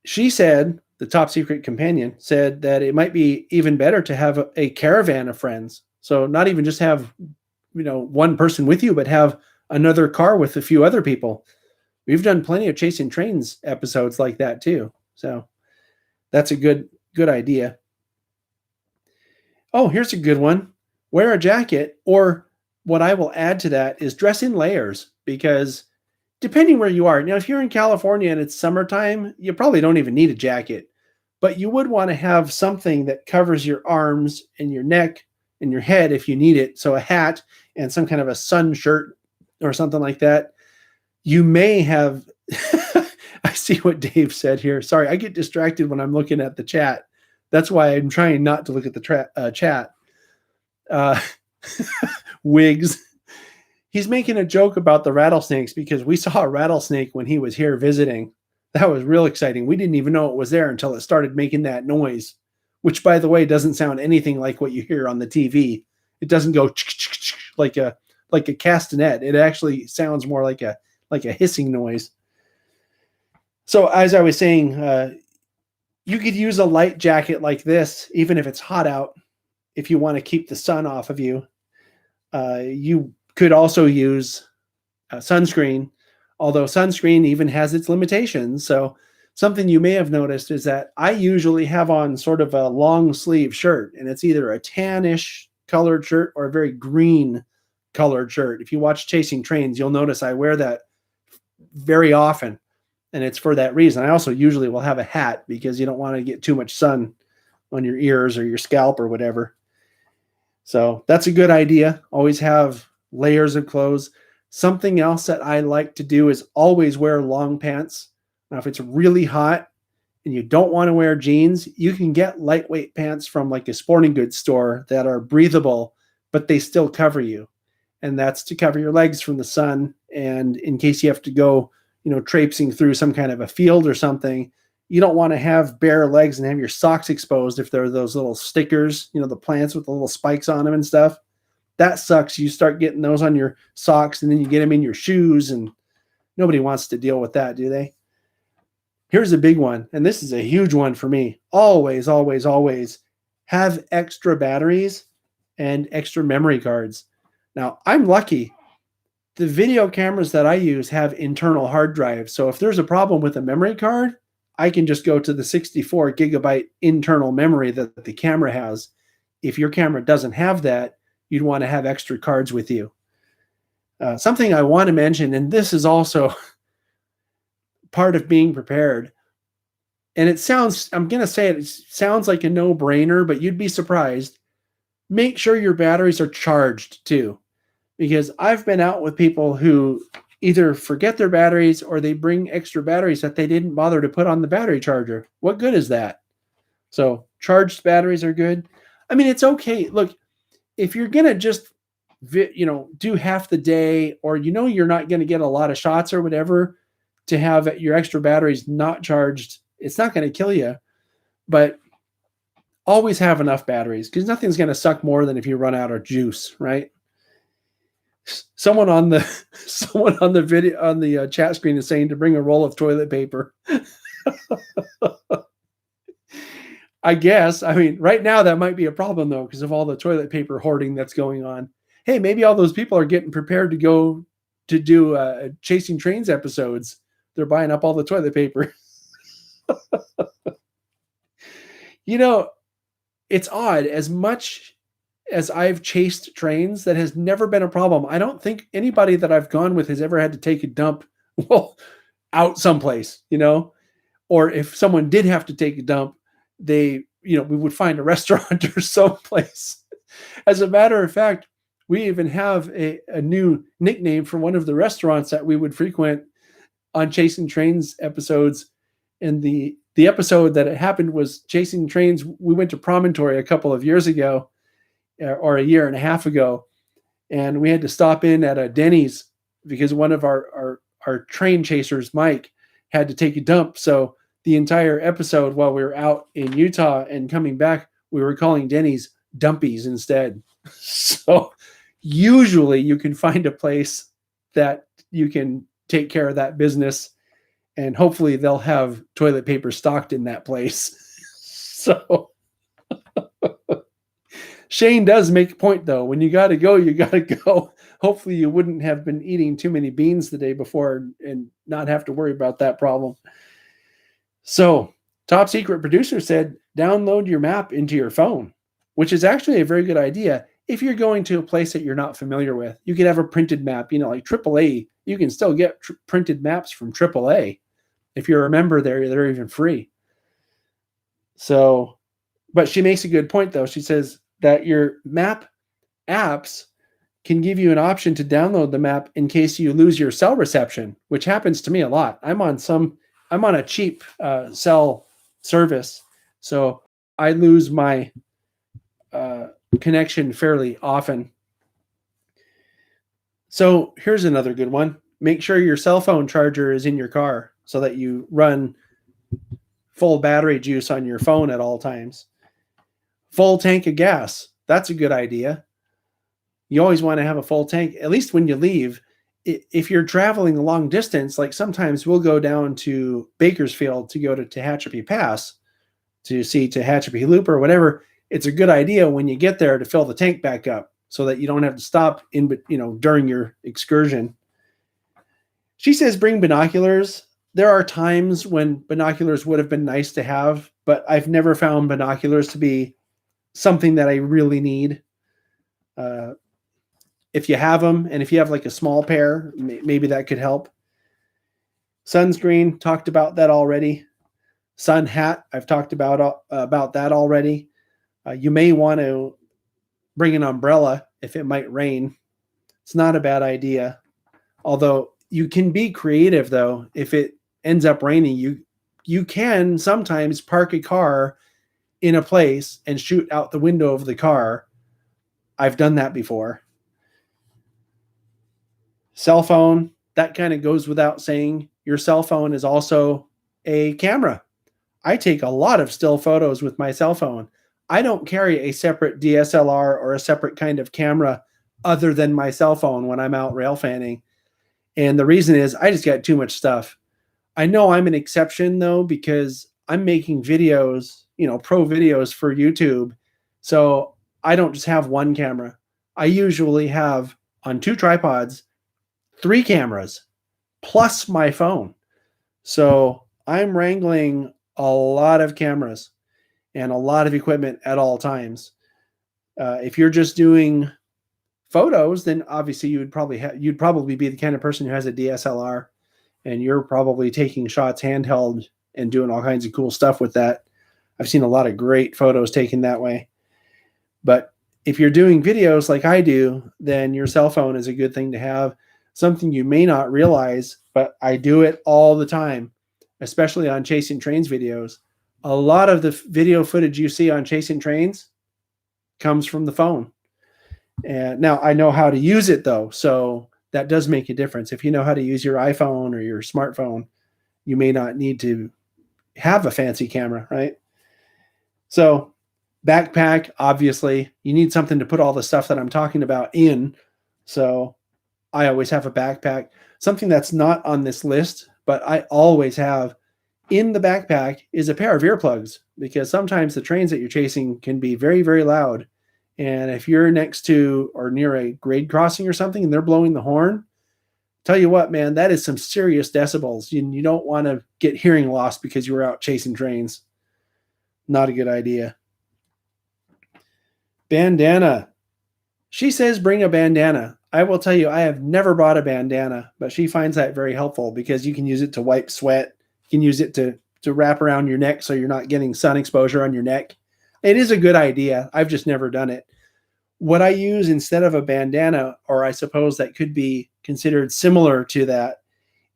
S1: She said, the top secret companion said that it might be even better to have a caravan of friends. So not even just have, one person with you, but have another car with a few other people. We've done plenty of Chasing Trains episodes like that too. So that's a good idea. Oh, here's a good one. Wear a jacket, or what I will add to that is dress in layers, because depending where you are, now if you're in California and it's summertime, you probably don't even need a jacket, but you would want to have something that covers your arms and your neck in your head if you need it. So a hat and some kind of a sun shirt or something like that. You may have, I see what Dave said here. Sorry, I get distracted when I'm looking at the chat. That's why I'm trying not to look at the chat. Wigs. He's making a joke about the rattlesnakes because we saw a rattlesnake when he was here visiting. That was real exciting. We didn't even know it was there until it started making that noise, which, by the way, doesn't sound anything like what you hear on the TV. It doesn't go like a castanet. It actually sounds more like a hissing noise. So as I was saying, you could use a light jacket like this, even if it's hot out, if you want to keep the sun off of you. You could also use sunscreen, although sunscreen even has its limitations. So something you may have noticed is that I usually have on sort of a long sleeve shirt, and it's either a tannish colored shirt or a very green colored shirt. If you watch Chasing Trains, you'll notice I wear that very often, and it's for that reason. I also usually will have a hat because you don't want to get too much sun on your ears or your scalp or whatever. So that's a good idea. Always have layers of clothes. Something else that I like to do is always wear long pants. Now, if it's really hot and you don't want to wear jeans, you can get lightweight pants from like a sporting goods store that are breathable, but they still cover you. And that's to cover your legs from the sun. And in case you have to go, traipsing through some kind of a field or something, you don't want to have bare legs and have your socks exposed if there are those little stickers, the plants with the little spikes on them and stuff. That sucks. You start getting those on your socks and then you get them in your shoes, and nobody wants to deal with that, do they? Here's a big one, and this is a huge one for me. Always, always, always have extra batteries and extra memory cards. Now, I'm lucky. The video cameras that I use have internal hard drives. So if there's a problem with a memory card, I can just go to the 64 gigabyte internal memory that the camera has. If your camera doesn't have that, you'd want to have extra cards with you. Something I want to mention, and this is also part of being prepared, and I'm going to say it sounds like a no-brainer, but you'd be surprised. Make sure your batteries are charged too, because I've been out with people who either forget their batteries or they bring extra batteries that they didn't bother to put on the battery charger. What good is that? So charged batteries are good. I mean, it's okay. Look, if you're going to just, do half the day, or, you're not going to get a lot of shots or whatever, to have your extra batteries not charged, it's not going to kill you, but always have enough batteries, because nothing's going to suck more than if you run out of juice, right? Someone on the video, on the chat screen, is saying to bring a roll of toilet paper. I guess. I mean, right now that might be a problem though, because of all the toilet paper hoarding that's going on. Hey, maybe all those people are getting prepared to go to do Chasing Trains episodes. They're buying up all the toilet paper. It's odd. As much as I've chased trains, that has never been a problem. I don't think anybody that I've gone with has ever had to take a dump out someplace, or if someone did have to take a dump, we would find a restaurant or someplace. As a matter of fact, we even have a new nickname for one of the restaurants that we would frequent on Chasing Trains episodes. And the episode that it happened was Chasing Trains. We went to Promontory a couple of years ago, or a year and a half ago, and we had to stop in at a Denny's because one of our train chasers, Mike, had to take a dump. So the entire episode, while we were out in Utah and coming back, we were calling Denny's Dumpies instead. So usually you can find a place that you can take care of that business, and hopefully they'll have toilet paper stocked in that place. So Shane does make a point though. When you got to go, you got to go. Hopefully you wouldn't have been eating too many beans the day before and not have to worry about that problem. So Top Secret Producer said, download your map into your phone, which is actually a very good idea. If you're going to a place that you're not familiar with, you could have a printed map, like AAA. You can still get printed maps from AAA. If you're a member there, they're even free. So, but she makes a good point though. She says that your map apps can give you an option to download the map in case you lose your cell reception, which happens to me a lot. I'm on a cheap cell service, so I lose my connection fairly often. So here's another good one. Make sure your cell phone charger is in your car so that you run full battery juice on your phone at all times. Full tank of gas. That's a good idea. You always want to have a full tank, at least when you leave. If you're traveling a long distance, like sometimes we'll go down to Bakersfield to go to Tehachapi Pass to see Tehachapi Loop or whatever. It's a good idea when you get there to fill the tank back up so that you don't have to stop during your excursion. She says bring binoculars. There are times when binoculars would have been nice to have, but I've never found binoculars to be something that I really need. If you have them, and if you have like a small pair, maybe that could help. Sunscreen, talked about that already. Sun hat, I've talked about that already. You may want to bring an umbrella if it might rain. It's not a bad idea. Although you can be creative, though. If it ends up raining, you can sometimes park a car in a place and shoot out the window of the car. I've done that before. Cell phone, that kind of goes without saying. Your cell phone is also a camera. I take a lot of still photos with my cell phone. I don't carry a separate DSLR or a separate kind of camera other than my cell phone when I'm out railfanning. And the reason is I just got too much stuff. I know I'm an exception though, because I'm making videos, pro videos for YouTube. So I don't just have one camera. I usually have on 2 tripods, 3 cameras plus my phone. So I'm wrangling a lot of cameras and a lot of equipment at all times. If you're just doing photos, then obviously you'd probably be the kind of person who has a DSLR, and you're probably taking shots handheld and doing all kinds of cool stuff with that. I've seen a lot of great photos taken that way. But if you're doing videos like I do, then your cell phone is a good thing to have. Something you may not realize, but I do it all the time, especially on Chasing Trains videos. A lot of the video footage you see on Chasing Trains comes from the phone. And now I know how to use it though, so that does make a difference. If you know how to use your iPhone or your smartphone, you may not need to have a fancy camera, right? So backpack, obviously, you need something to put all the stuff that I'm talking about in. So I always have a backpack. Something that's not on this list, but I always have in the backpack is a pair of earplugs, because sometimes the trains that you're chasing can be very, very loud. And if you're next to or near a grade crossing or something and they're blowing the horn, tell you what, man, that is some serious decibels. You don't want to get hearing loss because you were out chasing trains. Not a good idea. Bandana. She says bring a bandana. I will tell you, I have never brought a bandana, but she finds that very helpful because you can use it to wipe sweat. You can use it to wrap around your neck so you're not getting sun exposure on your neck. It is a good idea. I've just never done it. What I use instead of a bandana, or I suppose that could be considered similar to that,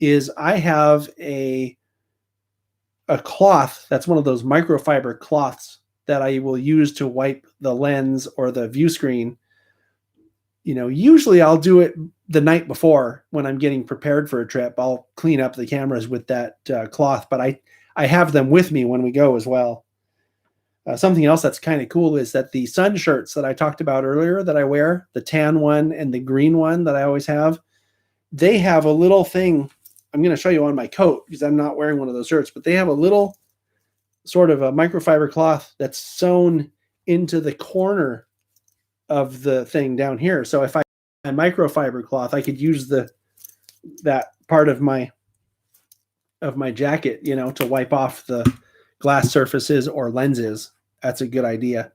S1: is I have a cloth that's one of those microfiber cloths that I will use to wipe the lens or the view screen. Usually I'll do it the night before when I'm getting prepared for a trip. I'll clean up the cameras with that cloth, but I have them with me when we go as well. Something else that's kind of cool is that the sun shirts that I talked about earlier that I wear, the tan one and the green one that I always have, they have a little thing. I'm going to show you on my coat because I'm not wearing one of those shirts, but they have a little sort of a microfiber cloth that's sewn into the corner of the thing down here. So if I had a microfiber cloth, I could use that part of my jacket, to wipe off the glass surfaces or lenses. That's a good idea.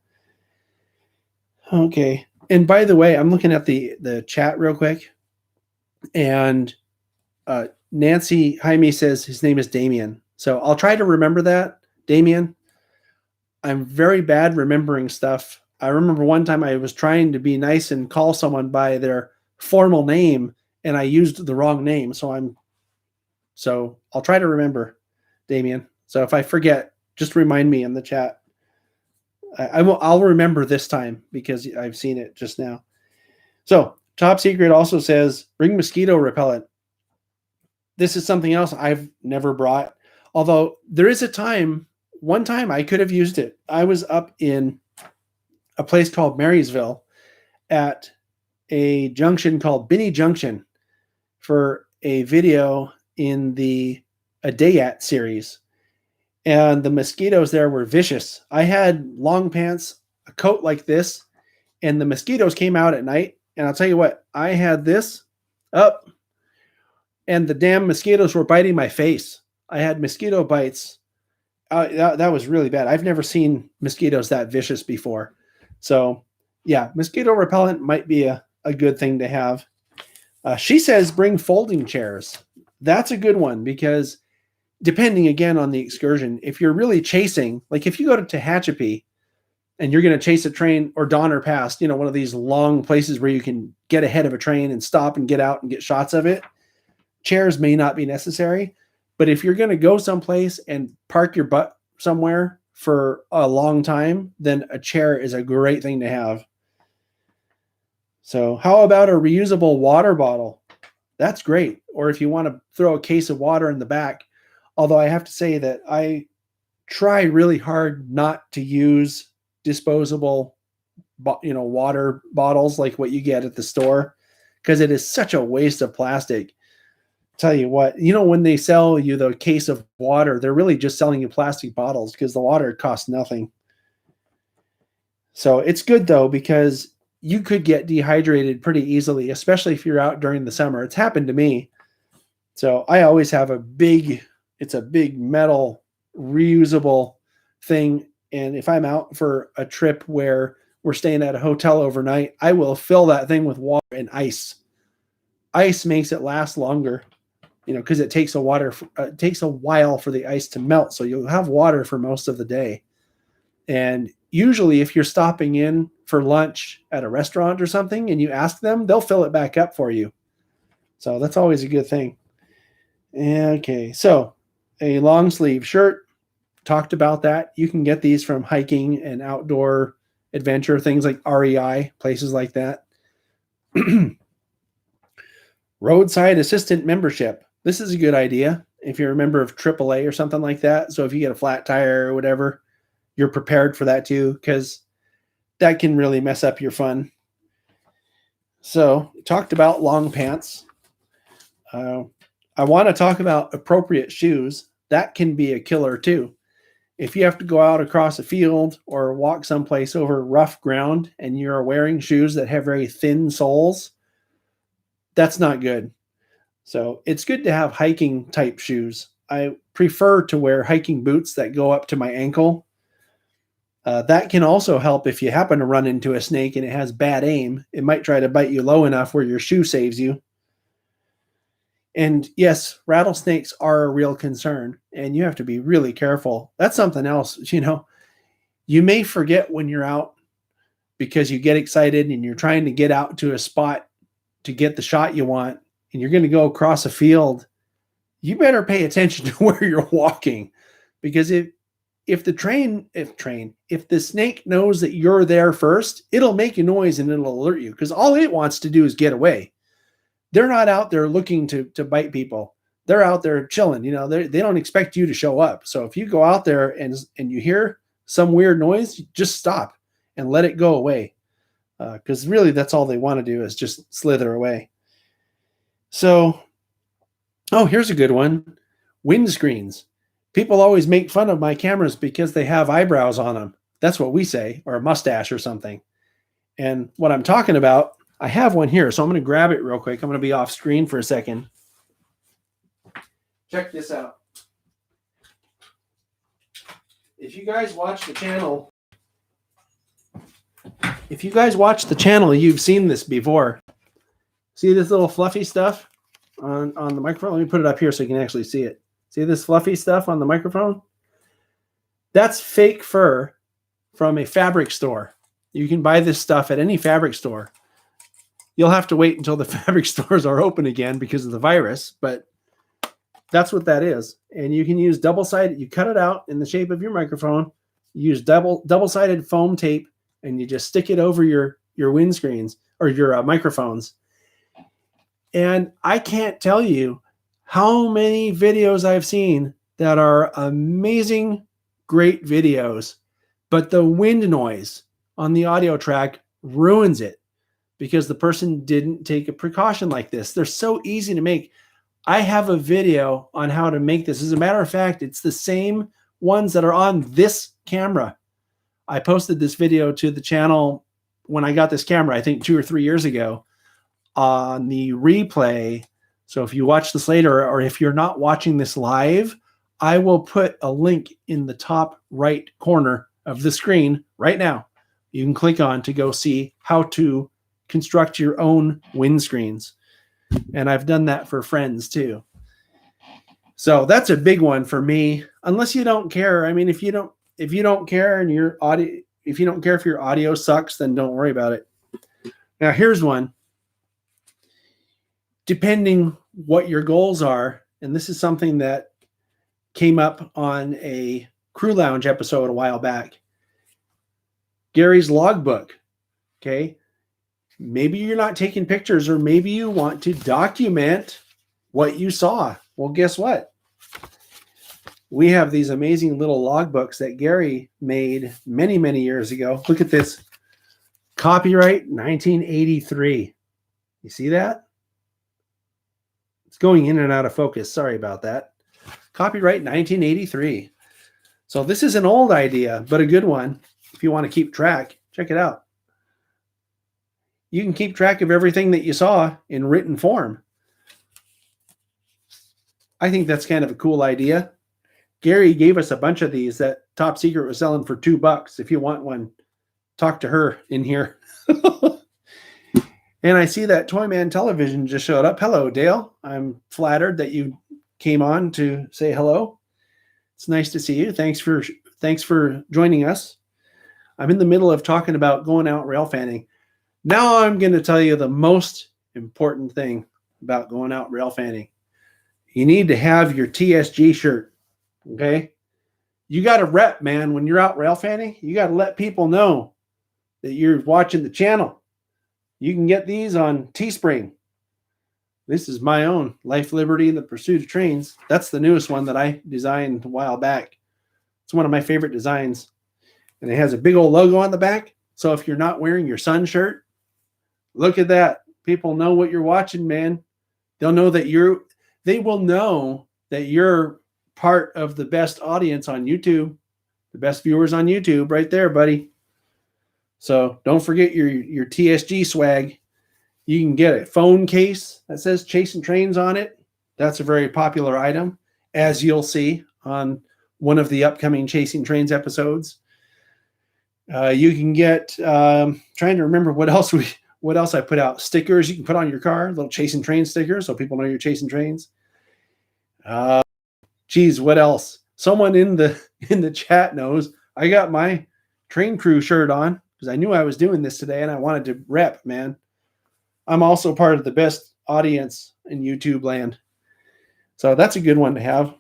S1: Okay. And by the way, I'm looking at the chat real quick. And Nancy Jaime says his name is Damien. So I'll try to remember that, Damien. I'm very bad remembering stuff. I remember one time I was trying to be nice and call someone by their formal name, and I used the wrong name. So I'll try to remember, Damien. So if I forget, just remind me in the chat. I'll remember this time because I've seen it just now. So Top Secret also says, bring mosquito repellent. This is something else I've never brought. Although there is one time I could have used it. I was up in a place called Marysville at a junction called Binney Junction for a video in the A Day At series. And the mosquitoes there were vicious. I had long pants, a coat like this, and the mosquitoes came out at night. And I'll tell you what, I had this up, and the damn mosquitoes were biting my face. I had mosquito bites. That was really bad. I've never seen mosquitoes that vicious before. So, yeah, mosquito repellent might be a good thing to have. She says bring folding chairs. That's a good one because depending, again, on the excursion, if you're really chasing, like if you go to Tehachapi and you're going to chase a train or Donner Pass, one of these long places where you can get ahead of a train and stop and get out and get shots of it, chairs may not be necessary. But if you're going to go someplace and park your butt somewhere for a long time, then a chair is a great thing to have. So how about a reusable water bottle? That's great. Or if you want to throw a case of water in the back, although I have to say that I try really hard not to use disposable, water bottles like what you get at the store, because it is such a waste of plastic. Tell you what, when they sell you the case of water, they're really just selling you plastic bottles because the water costs nothing. So it's good though, because you could get dehydrated pretty easily, especially if you're out during the summer. It's happened to me. So I always have it's a big metal reusable thing. And if I'm out for a trip where we're staying at a hotel overnight, I will fill that thing with water and ice. Ice makes it last longer. Because it takes a while for the ice to melt. So you'll have water for most of the day. And usually if you're stopping in for lunch at a restaurant or something and you ask them, they'll fill it back up for you. So that's always a good thing. Okay. So a long sleeve shirt, talked about that. You can get these from hiking and outdoor adventure, things like REI, places like that. Roadside assistant membership. This is a good idea if you're a member of AAA or something like that. So if you get a flat tire or whatever, you're prepared for that too, because that can really mess up your fun. So talked about long pants. I want to talk about appropriate shoes. That can be a killer too. If you have to go out across a field or walk someplace over rough ground and you're wearing shoes that have very thin soles, that's not good. So it's good to have hiking type shoes. I prefer to wear hiking boots that go up to my ankle. That can also help if you happen to run into a snake and it has bad aim. It might try to bite you low enough where your shoe saves you. And yes, rattlesnakes are a real concern, and you have to be really careful. That's something else. You may forget when you're out because you get excited and you're trying to get out to a spot to get the shot you want, and you're going to go across a field. You better pay attention to where you're walking, because if the snake knows that you're there first, it'll make a noise and it'll alert you, because all it wants to do is get away. They're not out there looking to bite people. They're out there chilling. They don't expect you to show up. So if you go out there and you hear some weird noise, just stop and let it go away. Because really that's all they want to do is just slither away. So, here's a good one. Windscreens. People always make fun of my cameras because they have eyebrows on them. That's what we say, or a mustache or something. And what I'm talking about, I have one here, so I'm going to grab it real quick. I'm going to be off screen for a second. Check this out. If you guys watch the channel, you've seen this before. See this little fluffy stuff on the microphone? Let me put it up here so you can actually see it. See this fluffy stuff on the microphone? That's fake fur from a fabric store. You can buy this stuff at any fabric store. You'll have to wait until the fabric stores are open again because of the virus, but that's what that is. And you can use double-sided, you cut it out in the shape of your microphone, you use double-sided foam tape, and you just stick it over your windscreens or your microphones. And I can't tell you how many videos I've seen that are amazing, great videos, but the wind noise on the audio track ruins it because the person didn't take a precaution like this. They're so easy to make. I have a video on how to make this. As a matter of fact, it's the same ones that are on this camera. I posted this video to the channel when I got this camera, I think 2 or 3 years ago, on the replay. So if you watch this later, or if you're not watching this live, I will put a link in the top right corner of the screen right now. You can click on to go see how to construct your own windscreens. And I've done that for friends too. So that's a big one for me. Unless you don't care. I mean, if you don't care and your audio, if you don't care if your audio sucks, then don't worry about it. Now here's one. Depending what your goals are, and this is something that came up on a Crew Lounge episode a while back. Gary's logbook. Okay. Maybe you're not taking pictures, or maybe you want to document what you saw. Well, guess what? We have these amazing little logbooks that Gary made many, many years ago. Look at this. Copyright 1983. You see that? It's going in and out of focus. Sorry about that. Copyright 1983. So this is an old idea, but a good one. If you want to keep track, check it out. You can keep track of everything that you saw in written form. I think that's kind of a cool idea. Gary gave us a bunch of these that Top Secret was selling for $2. If you want one, talk to her in here. And I see that Toyman Television just showed up. Hello, Dale. I'm flattered that you came on to say hello. It's nice to see you. Thanks for joining us. I'm in the middle of talking about going out railfanning. Now I'm going to tell you the most important thing about going out railfanning. You need to have your TSG shirt, okay? You got to rep, man. When you're out railfanning, you got to let people know that you're watching the channel. You can get these on Teespring. This is my own Life, Liberty, and the Pursuit of Trains. That's the newest one that I designed a while back. It's one of my favorite designs. And it has a big old logo on the back. So if you're not wearing your sun shirt, look at that. People know what you're watching, man. They'll know that they will know that you're part of the best audience on YouTube, the best viewers on YouTube right there, buddy. So don't forget your TSG swag. You can get a phone case that says Chasing Trains on it. That's a very popular item, as you'll see on one of the upcoming Chasing Trains episodes. You can get, trying to remember what else I put out. Stickers you can put on your car, little Chasing Train stickers so people know you're chasing trains. Geez, what else? Someone in the chat knows I got my train crew shirt on because I knew I was doing this today and I wanted to rep, man. I'm also part of the best audience in YouTube land. So that's a good one to have.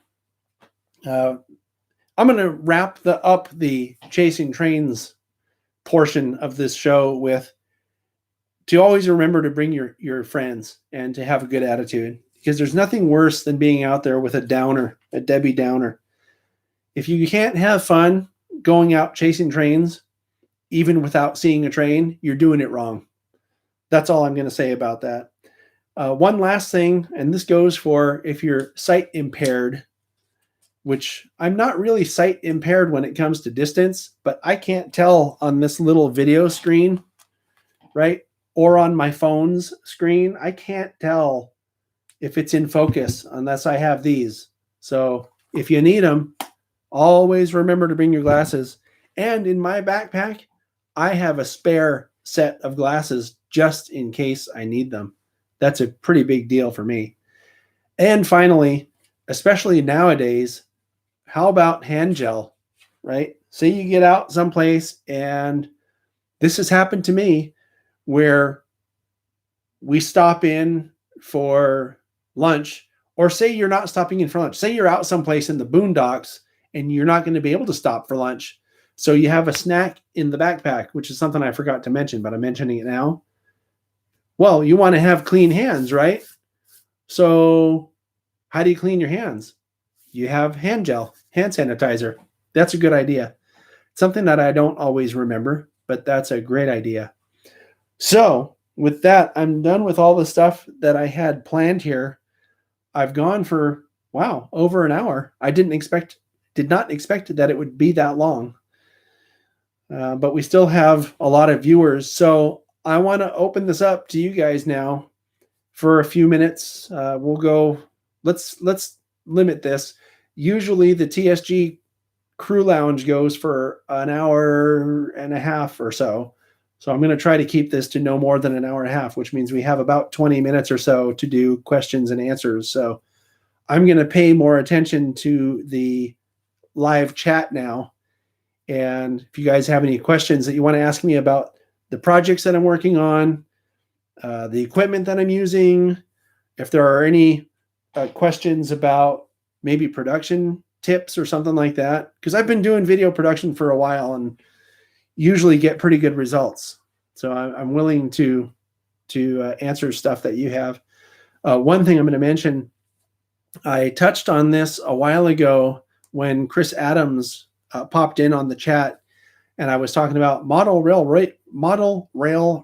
S1: I'm going to wrap up the Chasing Trains portion of this show with to always remember to bring your friends and to have a good attitude, because there's nothing worse than being out there with a downer, a Debbie Downer. If you can't have fun going out chasing trains, even without seeing a train, you're doing it wrong. That's all I'm going to say about that. One last thing, and this goes for if you're sight impaired, which I'm not really sight impaired when it comes to distance, but I can't tell on this little video screen, right? Or on my phone's screen, I can't tell if it's in focus unless I have these. So if you need them, always remember to bring your glasses. And in my backpack, I have a spare set of glasses just in case I need them. That's a pretty big deal for me. And finally, especially nowadays, how about hand gel, right? Say you get out someplace and this has happened to me where we stop in for lunch, or say you're not stopping in for lunch. Say you're out someplace in the boondocks and you're not going to be able to stop for lunch. So you have a snack in the backpack, which is something I forgot to mention, but I'm mentioning it now. Well, you want to have clean hands, right? So how do you clean your hands? You have hand gel, hand sanitizer. That's a good idea. Something that I don't always remember, but that's a great idea. So with that, I'm done with all the stuff that I had planned here. I've gone for, wow, over an hour. I did not expect that it would be that long. But we still have a lot of viewers. So I want to open this up to you guys now for a few minutes. We'll go, let's limit this. Usually the TSG Crew Lounge goes for an hour and a half or so. So I'm going to try to keep this to no more than an hour and a half, which means we have about 20 minutes or so to do questions and answers. So I'm going to pay more attention to the live chat now. And if you guys have any questions that you want to ask me about the projects that I'm working on, the equipment that I'm using, if there are any questions about maybe production tips or something like that, because I've been doing video production for a while and usually get pretty good results. So I'm willing to answer stuff that you have. One thing I'm going to mention, I touched on this a while ago when Chris Adams popped in on the chat, and I was talking about model rail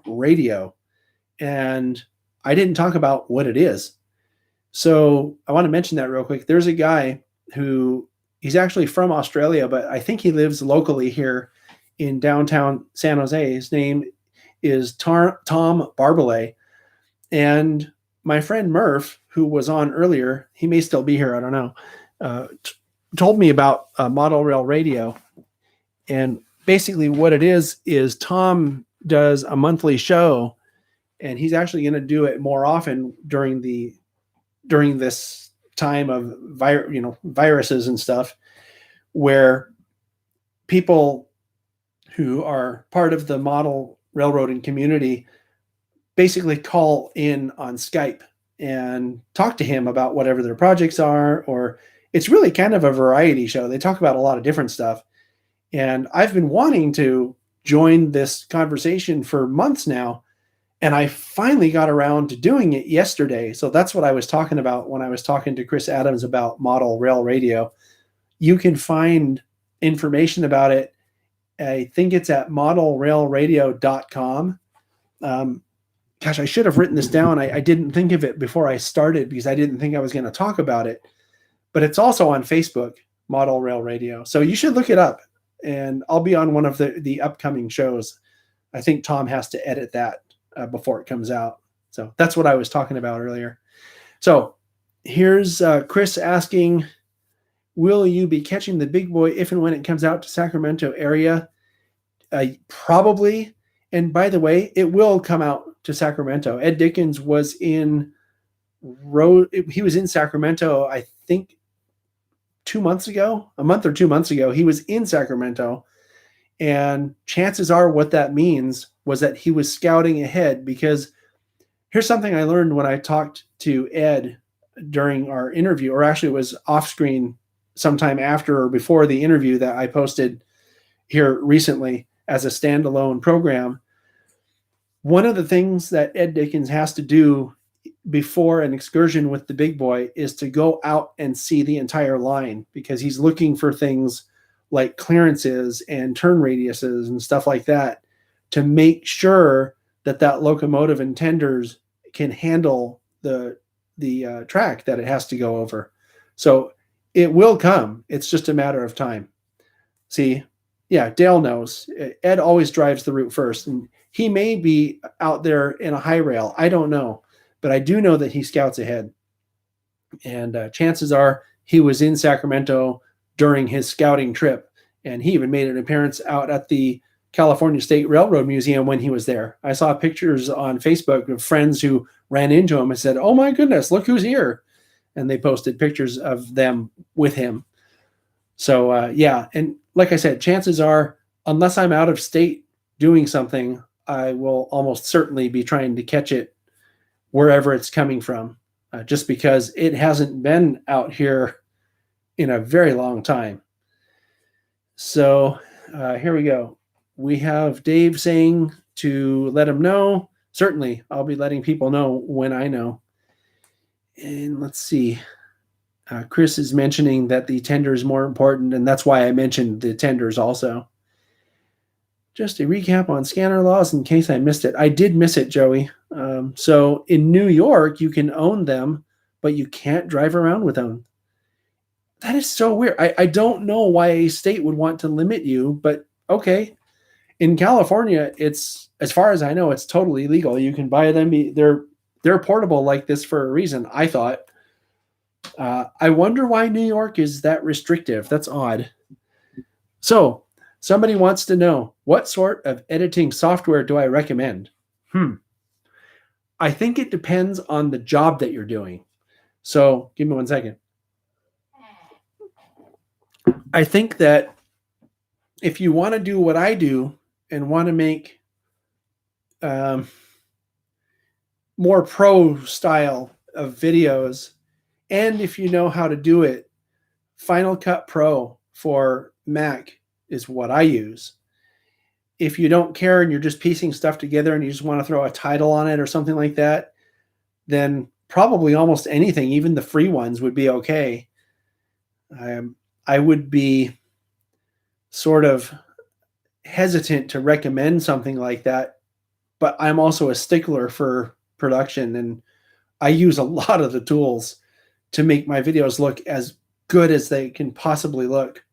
S1: radio, and I didn't talk about what it is. So I want to mention that real quick. There's a guy who, he's actually from Australia, but I think he lives locally here in downtown San Jose. His name is Tom Barbalet. And my friend Murph, who was on earlier, he may still be here, I don't know, told me about model rail radio. And basically what it is Tom does a monthly show, and he's actually going to do it more often during this time of viruses and stuff, where people who are part of the model railroading community basically call in on Skype and talk to him about whatever their projects are, or it's really kind of a variety show. They talk about a lot of different stuff. And I've been wanting to join this conversation for months now, and I finally got around to doing it yesterday. So that's what I was talking about when I was talking to Chris Adams about model rail radio. You can find information about it. I think it's at modelrailradio.com. Gosh, I should have written this down. I didn't think of it before I started because I didn't think I was going to talk about it. But it's also on Facebook, Model Rail Radio. So you should look it up. And I'll be on one of the upcoming shows. I think Tom has to edit that before it comes out. So that's what I was talking about earlier. So here's Chris asking, will you be catching the big boy if and when it comes out to Sacramento area? Probably. And by the way, it will come out to Sacramento. Ed Dickens was in Sacramento, I think, a month or 2 months ago. He was in Sacramento, and chances are what that means was that he was scouting ahead, because here's something I learned when I talked to Ed during our interview, or actually it was off screen sometime after or before the interview that I posted here recently as a standalone program. One of the things that Ed Dickens has to do before an excursion with the big boy is to go out and see the entire line, because he's looking for things like clearances and turn radiuses and stuff like that to make sure that locomotive and tenders can handle the track that it has to go over. So it will come. It's just a matter of time. See, yeah, Dale knows. Ed always drives the route first, and he may be out there in a high rail. I don't know. But I do know that he scouts ahead. And chances are he was in Sacramento during his scouting trip. And he even made an appearance out at the California State Railroad Museum when he was there. I saw pictures on Facebook of friends who ran into him and said, "Oh my goodness, look who's here." And they posted pictures of them with him. So yeah. And like I said, chances are, unless I'm out of state doing something, I will almost certainly be trying to catch it wherever it's coming from, just because it hasn't been out here in a very long time. So here we go. We have Dave saying to let him know. Certainly, I'll be letting people know when I know. And let's see. Chris is mentioning that the tender is more important, and that's why I mentioned the tenders also. Just a recap on scanner laws in case I missed it. I did miss it, Joey. So in New York, you can own them, but you can't drive around with them. That is so weird. I don't know why a state would want to limit you, but okay. In California, it's, as far as I know, it's totally legal. You can buy them. They're portable like this for a reason, I thought. I wonder why New York is that restrictive. That's odd. So somebody wants to know, what sort of editing software do I recommend? I think it depends on the job that you're doing. So give me 1 second. I think that if you want to do what I do and want to make more pro style of videos, and if you know how to do it, Final Cut Pro for Mac is what I use. If you don't care and you're just piecing stuff together and you just want to throw a title on it or something like that, then probably almost anything, even the free ones, would be okay. I would be sort of hesitant to recommend something like that, but I'm also a stickler for production, and I use a lot of the tools to make my videos look as good as they can possibly look.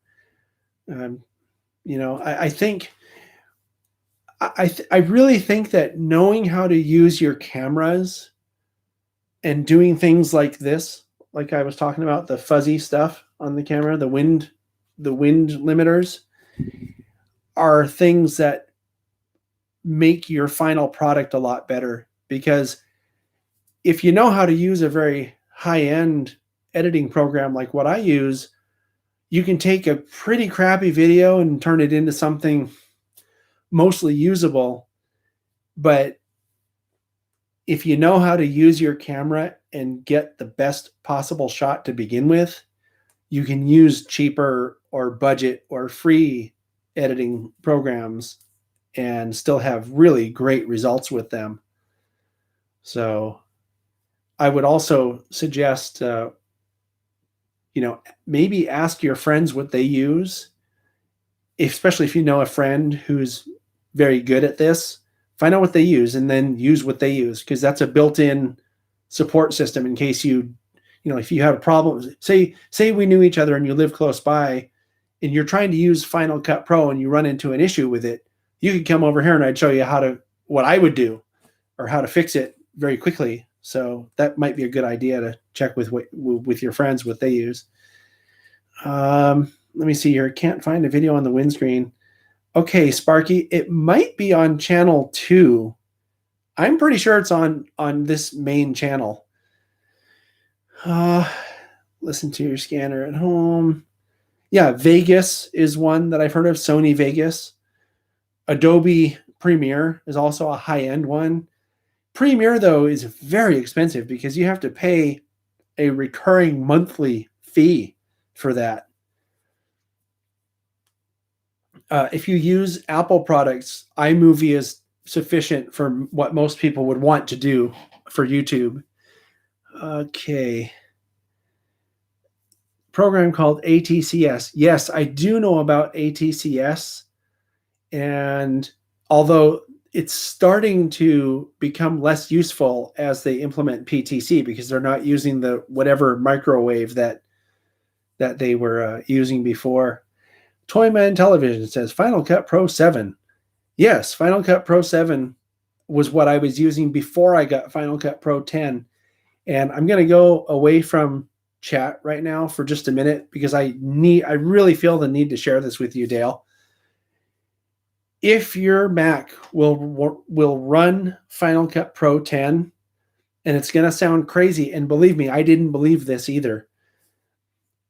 S1: I think I really think that knowing how to use your cameras and doing things like this, like I was talking about, the fuzzy stuff on the camera, the wind limiters, are things that make your final product a lot better. Because if you know how to use a very high-end editing program like what I use, you can take a pretty crappy video and turn it into something mostly usable. But if you know how to use your camera and get the best possible shot to begin with, you can use cheaper or budget or free editing programs and still have really great results with them. So I would also suggest, maybe ask your friends what they use, especially if you know a friend who's very good at this. Find out what they use and then use what they use, because that's a built-in support system in case if you have a problem. Say we knew each other and you live close by and you're trying to use Final Cut Pro and you run into an issue with it, you could come over here and I'd show you what I would do or how to fix it very quickly. So that might be a good idea to check with your friends what they use. Let me see here. Can't find a video on the windscreen. Okay, Sparky, it might be on channel 2. I'm pretty sure it's on this main channel. Listen to your scanner at home. Yeah, Vegas is one that I've heard of, Sony Vegas. Adobe Premiere is also a high-end one. Premiere, though, is very expensive because you have to pay a recurring monthly fee for that. If you use Apple products, iMovie is sufficient for what most people would want to do for YouTube. Okay. Program called ATCS. Yes, I do know about ATCS. And although it's starting to become less useful as they implement PTC, because they're not using the whatever microwave that they were using before. Toyman Television says Final Cut Pro 7. Yes, Final Cut Pro 7 was what I was using before I got Final Cut Pro 10. And I'm going to go away from chat right now for just a minute because I really feel the need to share this with you, Dale. If your Mac will run Final Cut Pro 10, and it's going to sound crazy, and believe me, I didn't believe this either.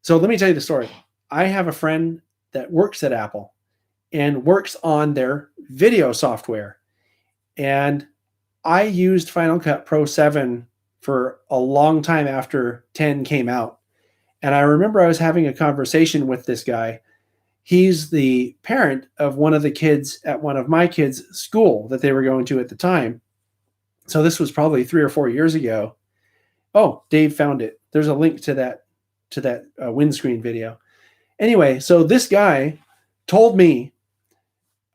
S1: So let me tell you the story. I have a friend that works at Apple and works on their video software. And I used Final Cut Pro 7 for a long time after 10 came out. And I remember I was having a conversation with this guy. He's the parent of one of the kids at one of my kids' school that they were going to at the time. So this was probably 3 or 4 years ago. Oh, Dave found it. There's a link to that windscreen video. Anyway, so this guy told me,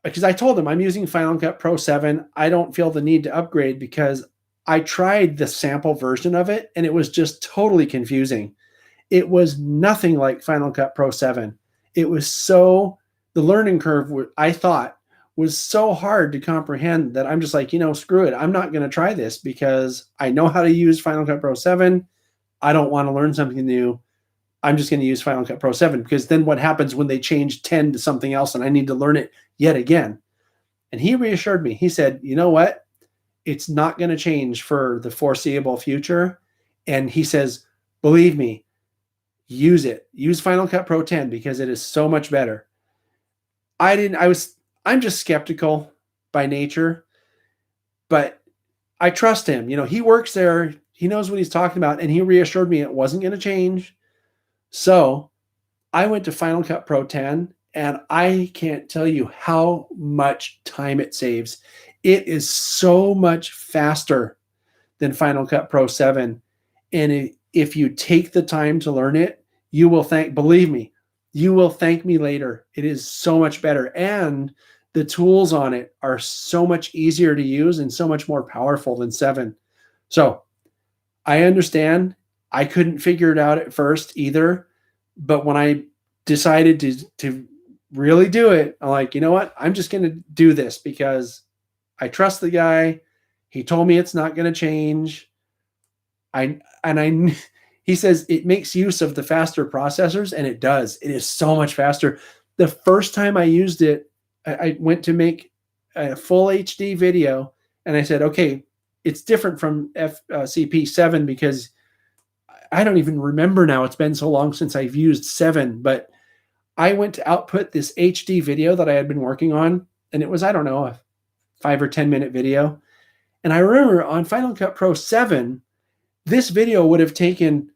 S1: because I told him I'm using Final Cut Pro 7. I don't feel the need to upgrade because I tried the sample version of it and it was just totally confusing. It was nothing like Final Cut Pro 7. It was the learning curve, I thought, was so hard to comprehend that I'm just like, screw it. I'm not going to try this because I know how to use Final Cut Pro 7. I don't want to learn something new. I'm just going to use Final Cut Pro 7 because then what happens when they change 10 to something else and I need to learn it yet again? And he reassured me. He said, you know what? It's not going to change for the foreseeable future. And he says, believe me, use it. Use Final Cut Pro 10 because it is so much better. I'm just skeptical by nature, but I trust him. He works there. He knows what he's talking about. And he reassured me it wasn't going to change. So I went to Final Cut Pro 10 and I can't tell you how much time it saves. It is so much faster than Final Cut Pro 7. And if you take the time to learn it, you will believe me, you will thank me later. It is so much better. And the tools on it are so much easier to use and so much more powerful than 7. So I understand. I couldn't figure it out at first either. But when I decided to really do it, I'm like, you know what? I'm just going to do this because I trust the guy. He told me it's not going to change. He says it makes use of the faster processors, and it does. It is so much faster. The first time I used it, I went to make a full HD video, and I said, okay, it's different from CP7 because I don't even remember now. It's been so long since I've used 7, but I went to output this HD video that I had been working on, and it was, I don't know, a 5 or 10 minute video. And I remember on Final Cut Pro 7, this video would have taken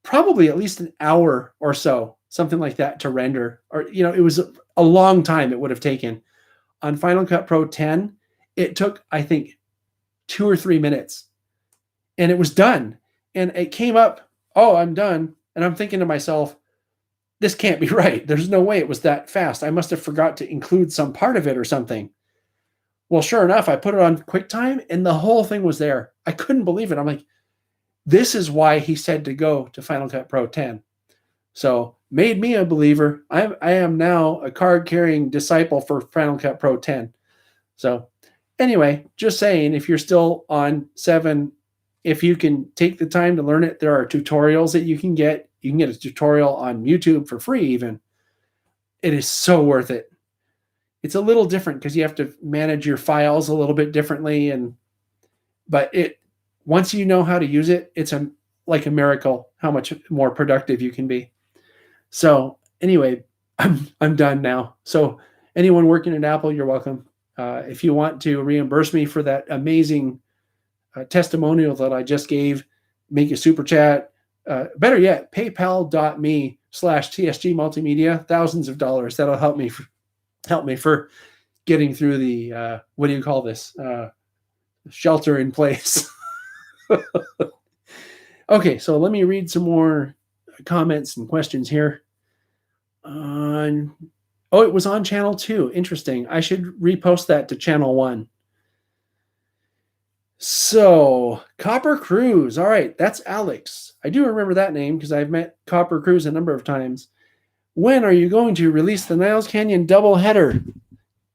S1: probably at least an hour or so, something like that, to render. Or, it was a long time it would have taken. On Final Cut Pro 10, it took, I think, 2 or 3 minutes. And it was done. And it came up, oh, I'm done. And I'm thinking to myself, this can't be right. There's no way it was that fast. I must have forgot to include some part of it or something. Well, sure enough, I put it on QuickTime and the whole thing was there. I couldn't believe it. I'm like, this is why he said to go to Final Cut Pro 10. So made me a believer. I am now a card-carrying disciple for Final Cut Pro 10. So anyway, just saying, if you're still on 7, if you can take the time to learn it, there are tutorials that you can get. You can get a tutorial on YouTube for free even. It is so worth it. It's a little different because you have to manage your files a little bit differently. But once you know how to use it, it's like a miracle how much more productive you can be. So anyway, I'm done now. So anyone working at Apple, you're welcome. If you want to reimburse me for that amazing testimonial that I just gave, make a super chat. Better yet, paypal.me/TSG Multimedia, thousands of dollars. That'll help me for getting through the, what do you call this? Shelter in place. Okay, so let me read some more comments and questions here. It was on channel 2. Interesting. I should repost that to channel 1. So, Copper Cruise. All right, that's Alex. I do remember that name because I've met Copper Cruise a number of times. When are you going to release the Niles Canyon doubleheader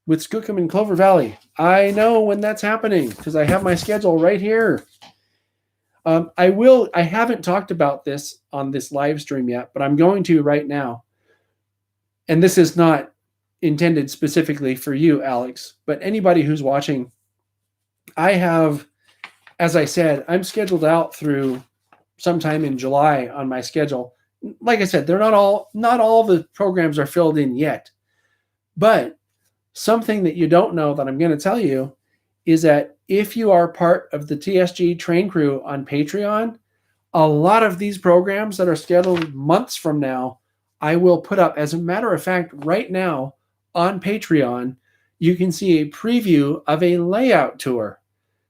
S1: with Skookum and Clover Valley? I know when that's happening because I have my schedule right here. I haven't talked about this on this live stream yet, but I'm going to right now. And this is not intended specifically for you, Alex, but anybody who's watching. I have, as I said, I'm scheduled out through sometime in July on my schedule. Like I said, they're not all the programs are filled in yet. But something that you don't know that I'm going to tell you is that if you are part of the TSG Train Crew on Patreon, a lot of these programs that are scheduled months from now, I will put up. As a matter of fact, right now on Patreon, you can see a preview of a layout tour.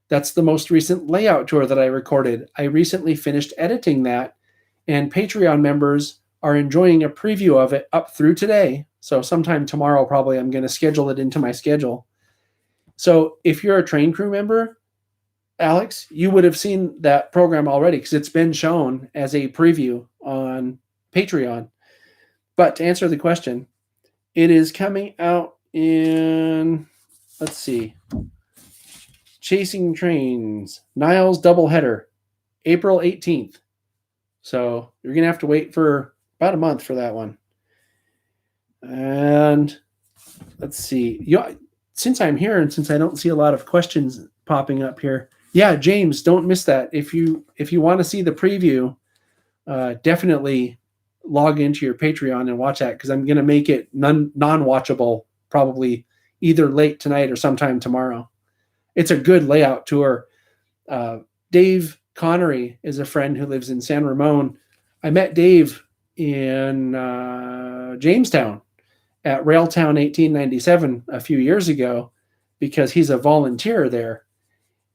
S1: That's the most recent layout tour that I recorded. I recently finished editing that, and Patreon members are enjoying a preview of it up through today. So sometime tomorrow, probably, I'm going to schedule it into my schedule. So if you're a train crew member, Alex, you would have seen that program already because it's been shown as a preview on Patreon. But to answer the question, it is coming out in, let's see, Chasing Trains, Niles Doubleheader, April 18th. So you're going to have to wait for about a month for that one. And let's see. Since I'm here and since I don't see a lot of questions popping up here, yeah, James, don't miss that. If you want to see the preview, definitely log into your Patreon and watch that because I'm going to make it non-watchable probably either late tonight or sometime tomorrow. It's a good layout tour. Dave Connery is a friend who lives in San Ramon. I met Dave in Jamestown at Railtown 1897 a few years ago because he's a volunteer there.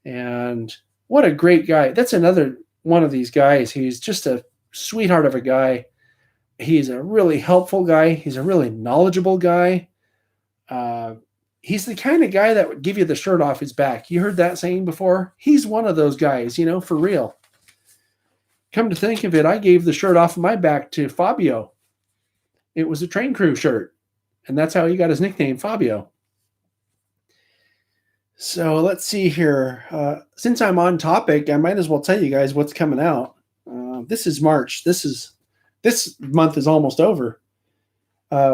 S1: And what a great guy. That's another one of these guys. He's just a sweetheart of a guy. He's a really helpful guy. He's a really knowledgeable guy. He's the kind of guy that would give you the shirt off his back. You heard that saying before? He's one of those guys, for real. Come to think of it, I gave the shirt off my back to Fabio. It was a train crew shirt, and that's how he got his nickname, Fabio. So let's see here. Since I'm on topic, I might as well tell you guys what's coming out. This is March. This month is almost over.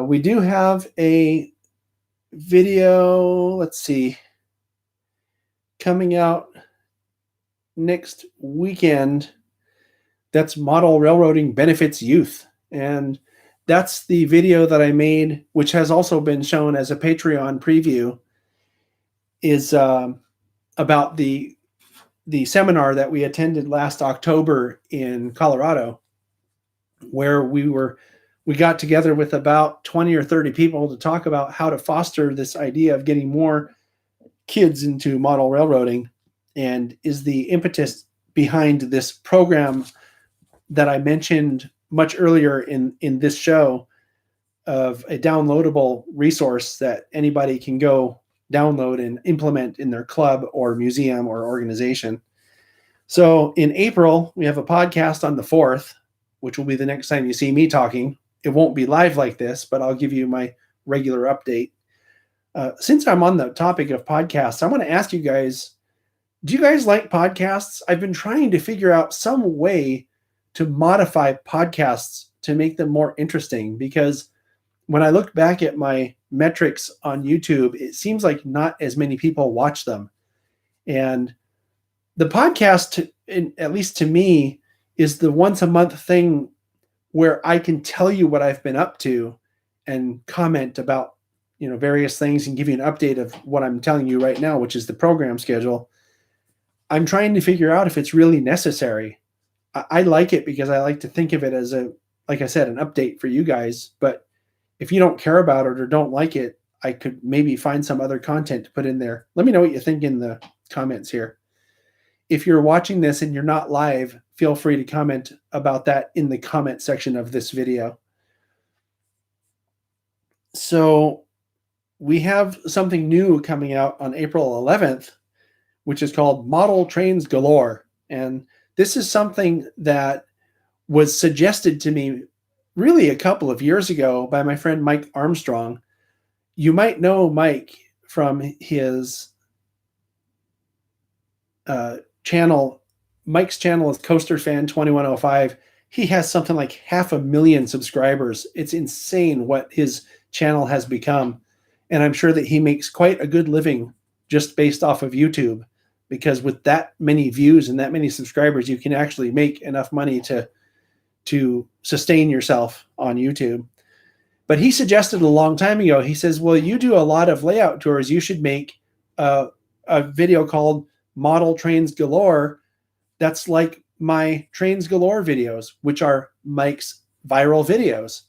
S1: We do have a video, let's see, coming out next weekend. That's Model Railroading Benefits Youth. And that's the video that I made, which has also been shown as a Patreon preview, is about the seminar that we attended last October in Colorado, where we got together with about 20 or 30 people to talk about how to foster this idea of getting more kids into model railroading, and is the impetus behind this program that I mentioned much earlier in this show of a downloadable resource that anybody can go download and implement in their club or museum or organization. So in April, we have a podcast on the 4th, which will be the next time you see me talking. It won't be live like this, but I'll give you my regular update. Since I'm on the topic of podcasts, I want to ask you guys, do you guys like podcasts? I've been trying to figure out some way to modify podcasts to make them more interesting, because when I look back at my metrics on YouTube, it seems like not as many people watch them. And the podcast, at least to me, is the once a month thing where I can tell you what I've been up to and comment about, various things and give you an update of what I'm telling you right now, which is the program schedule. I'm trying to figure out if it's really necessary. I like it because I like to think of it as like I said, an update for you guys. But if you don't care about it or don't like it, I could maybe find some other content to put in there. Let me know what you think in the comments here. If you're watching this and you're not live, feel free to comment about that in the comment section of this video. So we have something new coming out on April 11th, which is called Model Trains Galore. And this is something that was suggested to me really a couple of years ago by my friend Mike Armstrong. You might know Mike from his channel. Mike's channel is Coaster Fan 2105. He has something like 500,000 subscribers. It's insane what his channel has become. And I'm sure that he makes quite a good living just based off of YouTube, because with that many views and that many subscribers, you can actually make enough money to sustain yourself on YouTube. But he suggested a long time ago, he says, well, you do a lot of layout tours. You should make a video called Model Trains Galore. That's like my Trains Galore videos, which are Mike's viral videos.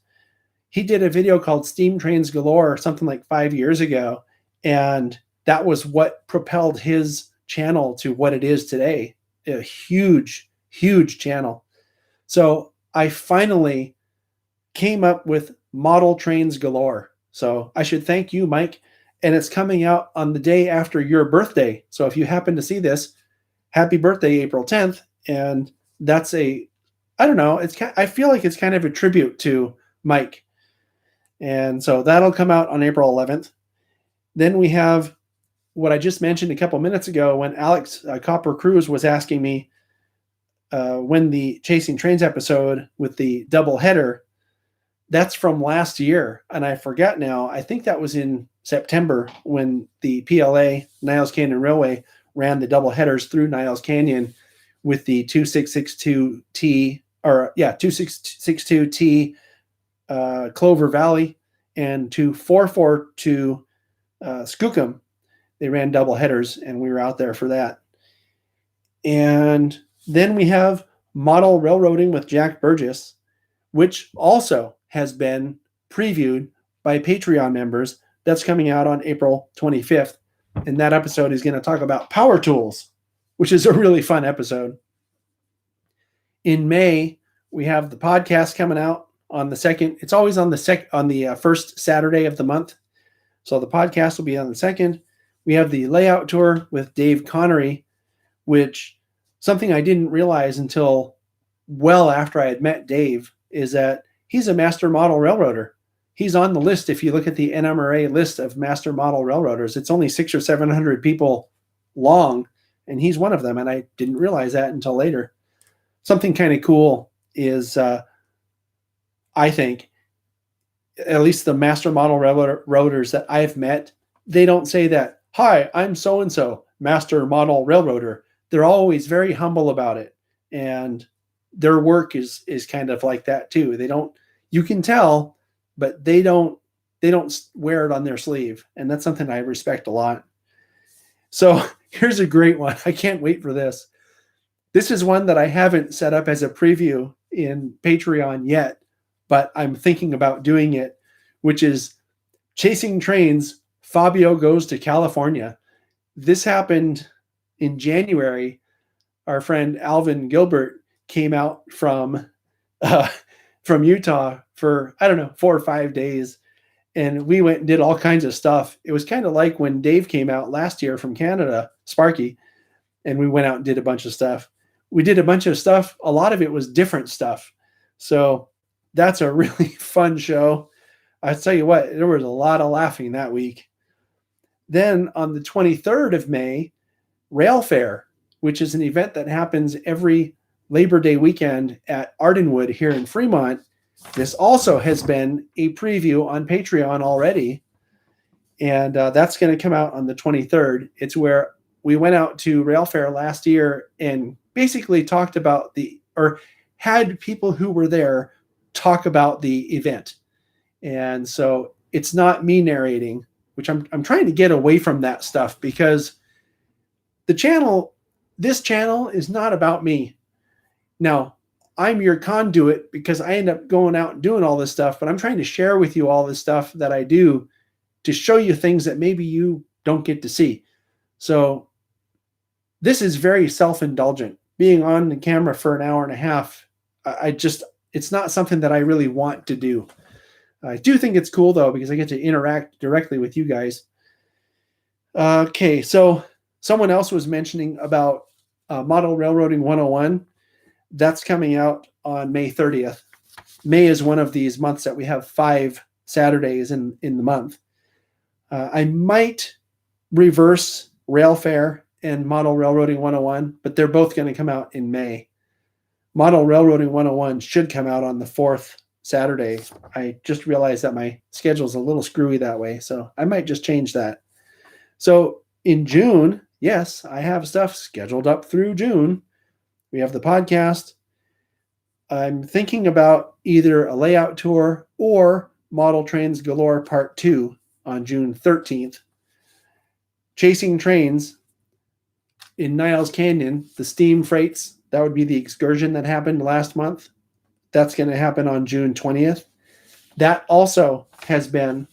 S1: He did a video called Steam Trains Galore something like 5 years ago. And that was what propelled his channel to what it is today. A huge, huge channel. So I finally came up with Model Trains Galore. So I should thank you, Mike. And it's coming out on the day after your birthday. So if you happen to see this, happy birthday, April 10th. And that's I don't know, I feel like it's kind of a tribute to Mike. And so that'll come out on April 11th. Then we have what I just mentioned a couple minutes ago when Alex Copper Cruz was asking me when the Chasing Trains episode with the double header, that's from last year. And I forget now, I think that was in September when the PLA, Niles Canyon Railway, ran the double headers through Niles Canyon with the 2662T, or 2662T Clover Valley and 2442 Skookum. They ran double headers and we were out there for that. And then we have Model Railroading with Jack Burgess, which also has been previewed by Patreon members. That's coming out on April 25th. And that episode is going to talk about power tools, which is a really fun episode. In May, we have the podcast coming out on the second. It's always on the first Saturday of the month. So the podcast will be on the second. We have the layout tour with Dave Connery, which something I didn't realize until well after I had met Dave is that he's a master model railroader. He's on the list. If you look at the NMRA list of master model railroaders, it's only 600 or 700 people long, and he's one of them. And I didn't realize that until later. Something kind of cool is, I think, at least the master model railroaders that I've met, they don't say that, hi, I'm so-and-so, master model railroader. They're always very humble about it. And their work is kind of like that too. They don't, you can tell, but they don't wear it on their sleeve. And that's something I respect a lot. So here's a great one. I can't wait for this. This is one that I haven't set up as a preview in Patreon yet, but I'm thinking about doing it, which is Chasing Trains, Fabio Goes to California. This happened in January. Our friend Alvin Gilbert came out from Utah for, 4 or 5 days. And we went and did all kinds of stuff. It was kind of like when Dave came out last year from Canada, Sparky, and we went out and did a bunch of stuff. We did a bunch of stuff. A lot of it was different stuff. So that's a really fun show. I tell you what, there was a lot of laughing that week. Then on the 23rd of May, Rail Fair, which is an event that happens every Labor Day weekend at Ardenwood here in Fremont. This also has been a preview on Patreon already. And that's going to come out on the 23rd. It's where we went out to Rail Fair last year and basically talked about had people who were there talk about the event. And so it's not me narrating, which I'm trying to get away from that stuff because this channel is not about me. Now, I'm your conduit because I end up going out and doing all this stuff, but I'm trying to share with you all this stuff that I do to show you things that maybe you don't get to see. So this is very self-indulgent. Being on the camera for an hour and a half, it's not something that I really want to do. I do think it's cool though, because I get to interact directly with you guys. Okay, so someone else was mentioning about Model Railroading 101. That's coming out on May 30th. May is one of these months that we have 5 Saturdays in the month. I might reverse Rail Fair and Model Railroading 101, but they're both going to come out in May. Model Railroading 101 should come out on the 4th Saturday. I just realized that my schedule's a little screwy that way, so I might just change that. So in June, yes, I have stuff scheduled up through June. We have the podcast. I'm thinking about either a layout tour or Model Trains Galore Part 2 on June 13th. Chasing Trains in Niles Canyon, the steam freights, that would be the excursion that happened last month. That's going to happen on June 20th. That also has been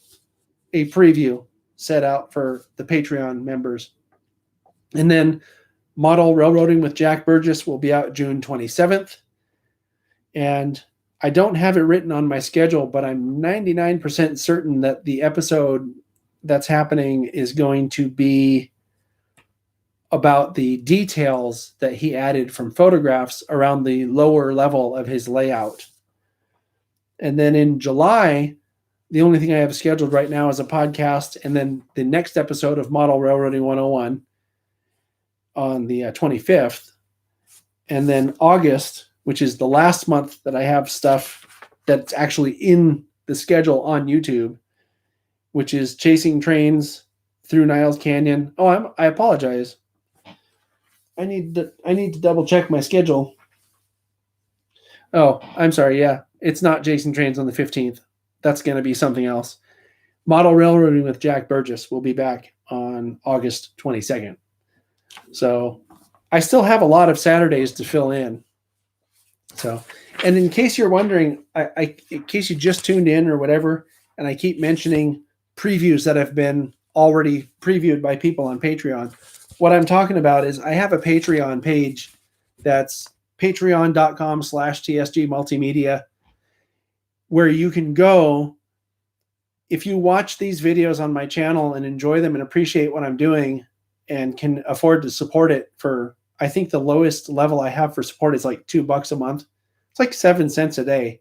S1: a preview set out for the Patreon members. And then Model Railroading with Jack Burgess will be out June 27th. And I don't have it written on my schedule, but I'm 99% certain that the episode that's happening is going to be about the details that he added from photographs around the lower level of his layout. And then in July, the only thing I have scheduled right now is a podcast, and then the next episode of Model Railroading 101 on the 25th. And then August, which is the last month that I have stuff that's actually in the schedule on YouTube, which is Chasing Trains through Niles Canyon. Oh, I apologize. I need to double check my schedule. Oh, I'm sorry. Yeah, it's not Chasing Trains on the 15th. That's going to be something else. Model Railroading with Jack Burgess will be back on August 22nd. So I still have a lot of Saturdays to fill in. So, and in case you're wondering, in case you just tuned in or whatever, and I keep mentioning previews that have been already previewed by people on Patreon, what I'm talking about is I have a Patreon page that's patreon.com/TSG Multimedia, where you can go if you watch these videos on my channel and enjoy them and appreciate what I'm doing and can afford to support it for, I think the lowest level I have for support is like $2 a month. It's like 7 cents a day.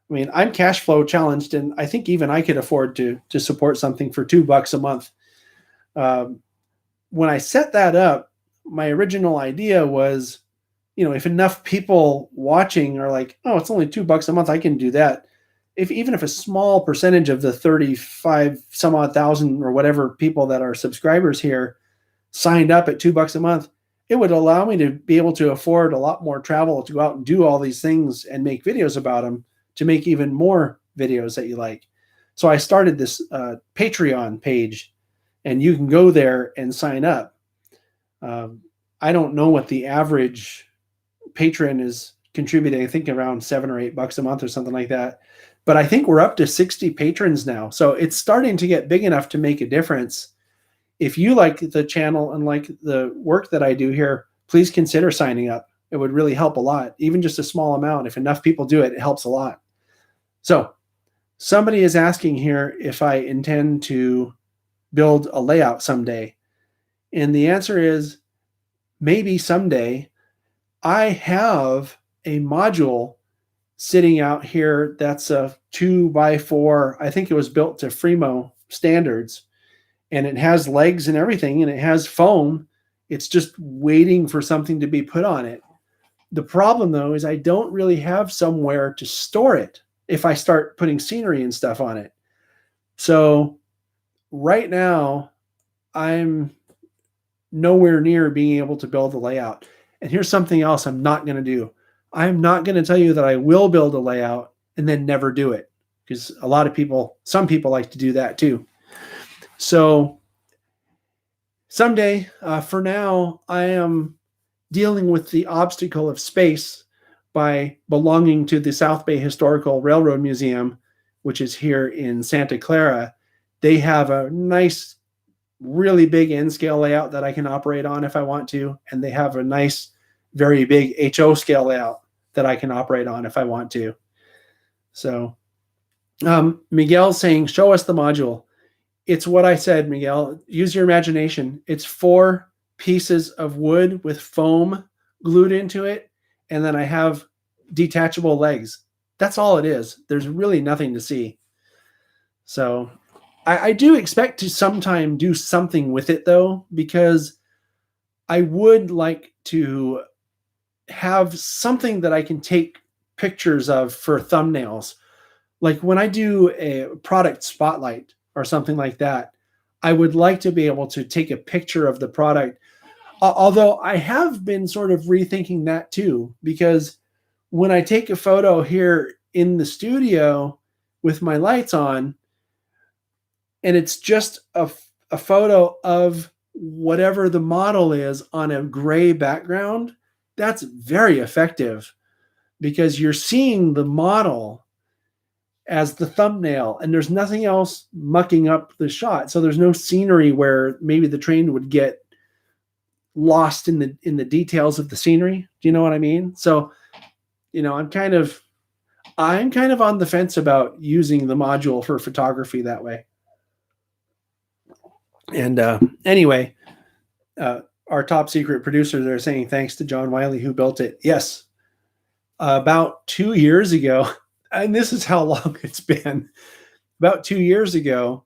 S1: I mean, I'm cash flow challenged, and I think even I could afford to support something for $2 a month. When I set that up, my original idea was, if enough people watching are like, oh, it's only $2 a month, I can do that. Even if a small percentage of the 35 some odd thousand or whatever people that are subscribers here signed up at $2 a month, it would allow me to be able to afford a lot more travel to go out and do all these things and make videos about them, to make even more videos that you like. So I started this Patreon page, and you can go there and sign up. I don't know what the average patron is contributing. I think around $7 or $8 a month or something like that. But I think we're up to 60 patrons now. So it's starting to get big enough to make a difference. If you like the channel and like the work that I do here, please consider signing up. It would really help a lot. Even just a small amount. If enough people do it, it helps a lot. So somebody is asking here if I intend to build a layout someday. And the answer is maybe someday. I have a module sitting out here that's a 2x4. I think it was built to Fremo standards, and it has legs and everything, and it has foam. It's just waiting for something to be put on it. The problem, though, is I don't really have somewhere to store it if I start putting scenery and stuff on it. So right now, I'm nowhere near being able to build a layout. And here's something else I'm not going to do. I'm not going to tell you that I will build a layout and then never do it, because some people like to do that too. So someday, for now, I am dealing with the obstacle of space by belonging to the South Bay Historical Railroad Museum, which is here in Santa Clara. They have a nice, really big N-scale layout that I can operate on if I want to, and they have a nice, very big HO scale layout that I can operate on if I want to. So Miguel's saying, show us the module. It's what I said, Miguel. Use your imagination. It's 4 pieces of wood with foam glued into it, and then I have detachable legs. That's all it is. There's really nothing to see. So I do expect to sometime do something with it, though, because I would like to have something that I can take pictures of for thumbnails. Like when I do a product spotlight or something like that, I would like to be able to take a picture of the product. Although I have been sort of rethinking that too, because when I take a photo here in the studio, with my lights on, and it's just a photo of whatever the model is on a gray background, that's very effective because you're seeing the model as the thumbnail and there's nothing else mucking up the shot. So there's no scenery where maybe the train would get lost in the details of the scenery. Do you know what I mean? So, I'm kind of on the fence about using the module for photography that way. And anyway, our top secret producer, they're saying thanks to John Wiley who built it. Yes. About 2 years ago, and this is how long it's been. About 2 years ago,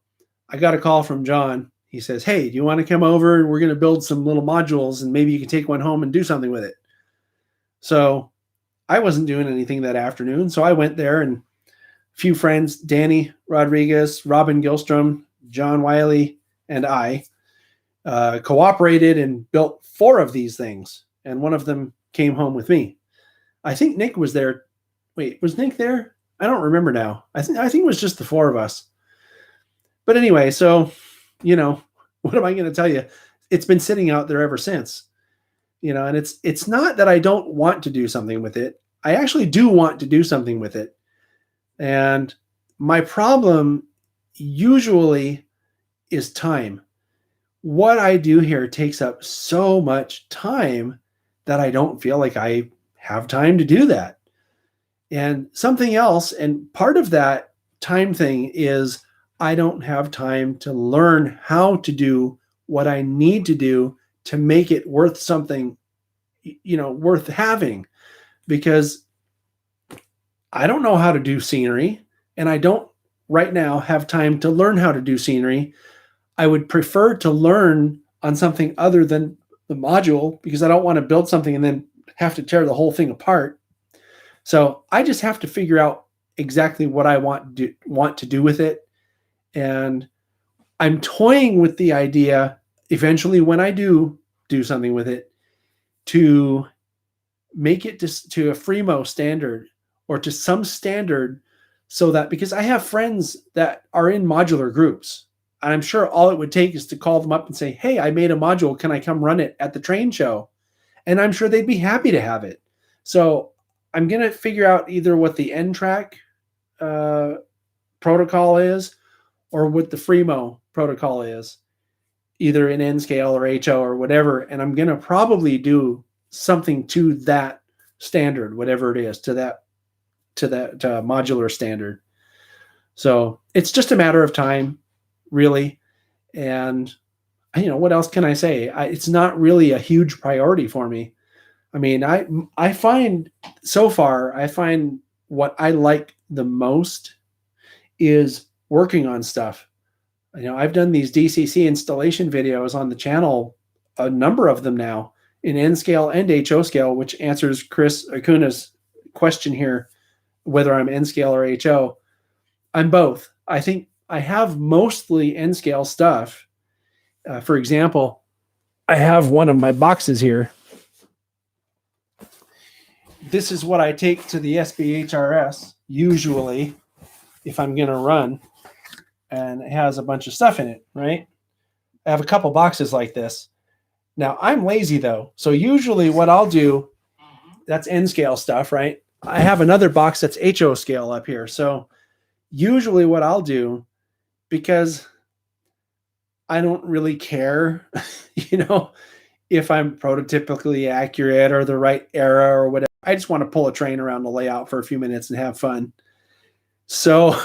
S1: I got a call from John. He says, hey, do you want to come over? We're going to build some little modules and maybe you can take one home and do something with it. So I wasn't doing anything that afternoon. So I went there and a few friends, Danny Rodriguez, Robin Gilstrom, John Wiley, and I cooperated and built 4 of these things. And one of them came home with me. I think Nick was there. Wait, was Nick there? I don't remember now. I think it was just the 4 of us. But anyway, so, what am I going to tell you? It's been sitting out there ever since. And it's not that I don't want to do something with it. I actually do want to do something with it. And my problem usually is time. What I do here takes up so much time that I don't feel like I have time to do that. And something else, and part of that time thing is I don't have time to learn how to do what I need to do to make it worth something, worth having, because I don't know how to do scenery and I don't right now have time to learn how to do scenery. I would prefer to learn on something other than the module because I don't want to build something and then have to tear the whole thing apart. So I just have to figure out exactly what I want to do with it. And I'm toying with the idea eventually when I do something with it to make it to a Fremo standard or to some standard so that, because I have friends that are in modular groups, and I'm sure all it would take is to call them up and say, hey, I made a module. Can I come run it at the train show? And I'm sure they'd be happy to have it. So I'm going to figure out either what the N-track protocol is or what the Fremo protocol is, either in N-scale or HO or whatever. And I'm going to probably do something to that standard, whatever it is, to that modular standard. So it's just a matter of time, really. And, what else can I say? It's not really a huge priority for me. I mean, I find so far, what I like the most is working on stuff. I've done these DCC installation videos on the channel, a number of them now, in N scale and HO scale, which answers Chris Acuna's question here, whether I'm N scale or HO. I'm both. I think I have mostly N scale stuff. For example, I have one of my boxes here. This is what I take to the SBHRS usually if I'm going to run, and it has a bunch of stuff in it, right? I have a couple boxes like this. Now, I'm lazy though. So usually what I'll do, that's N scale stuff, right? I have another box that's HO scale up here. So usually what I'll do, because I don't really care, if I'm prototypically accurate or the right era or whatever. I just want to pull a train around the layout for a few minutes and have fun. So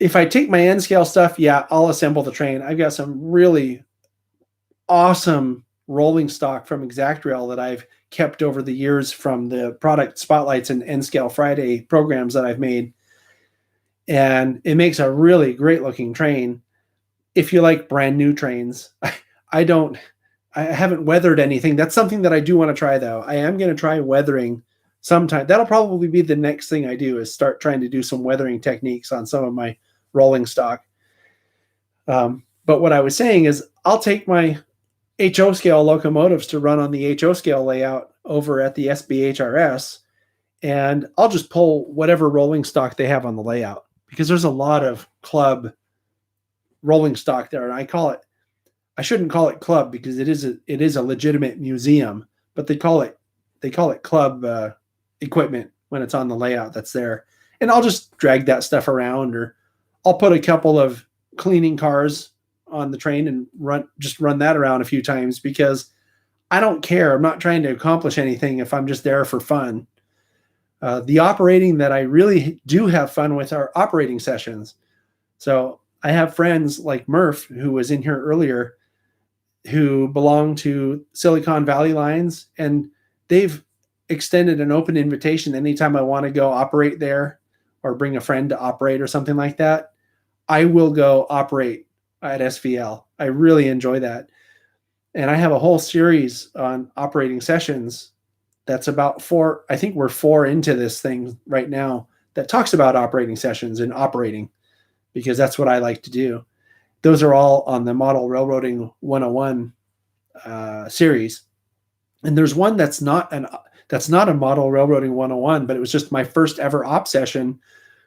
S1: if I take my N scale stuff, yeah, I'll assemble the train. I've got some really awesome rolling stock from Exactrail that I've kept over the years from the product spotlights and N scale Friday programs that I've made. And it makes a really great looking train. If you like brand new trains, I haven't weathered anything. That's something that I do want to try though. I am going to try weathering sometime. That'll probably be the next thing I do, is start trying to do some weathering techniques on some of my rolling stock. But what I was saying is I'll take my HO scale locomotives to run on the HO scale layout over at the SBHRS, and I'll just pull whatever rolling stock they have on the layout, because there's a lot of club rolling stock there. And I shouldn't call it club, because it is a legitimate museum, but they call it club equipment when it's on the layout that's there. And I'll just drag that stuff around, or I'll put a couple of cleaning cars on the train and run that around a few times, because I don't care. I'm not trying to accomplish anything if I'm just there for fun. The operating that I really do have fun with are operating sessions. So I have friends like Murph, who was in here earlier, who belong to Silicon Valley Lines, and they've extended an open invitation anytime I want to go operate there or bring a friend to operate or something like that. I will go operate at SVL. I really enjoy that. And I have a whole series on operating sessions that's about 4. I think we're 4 into this thing right now that talks about operating sessions and operating, because that's what I like to do. Those are all on the Model Railroading 101 series. And there's one that's not a Model Railroading 101, but it was just my first ever op session,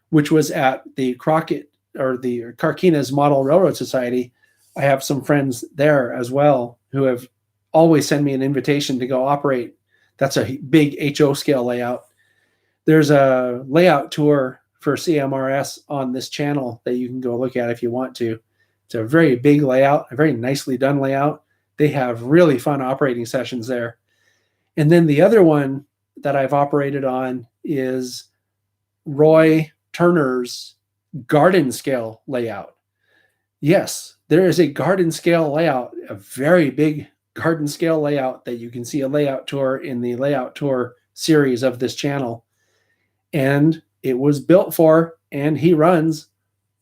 S1: which was at the Crockett or the Carquinez Model Railroad Society. I have some friends there as well who have always sent me an invitation to go operate. That's a big HO scale layout. There's a layout tour for CMRS on this channel that you can go look at if you want to. It's a very big layout, a very nicely done layout. They have really fun operating sessions there. And then the other one that I've operated on is Roy Turner's garden scale layout. Yes, there is a garden scale layout, a very big garden scale layout that you can see a layout tour in the layout tour series of this channel. And it was built for, and he runs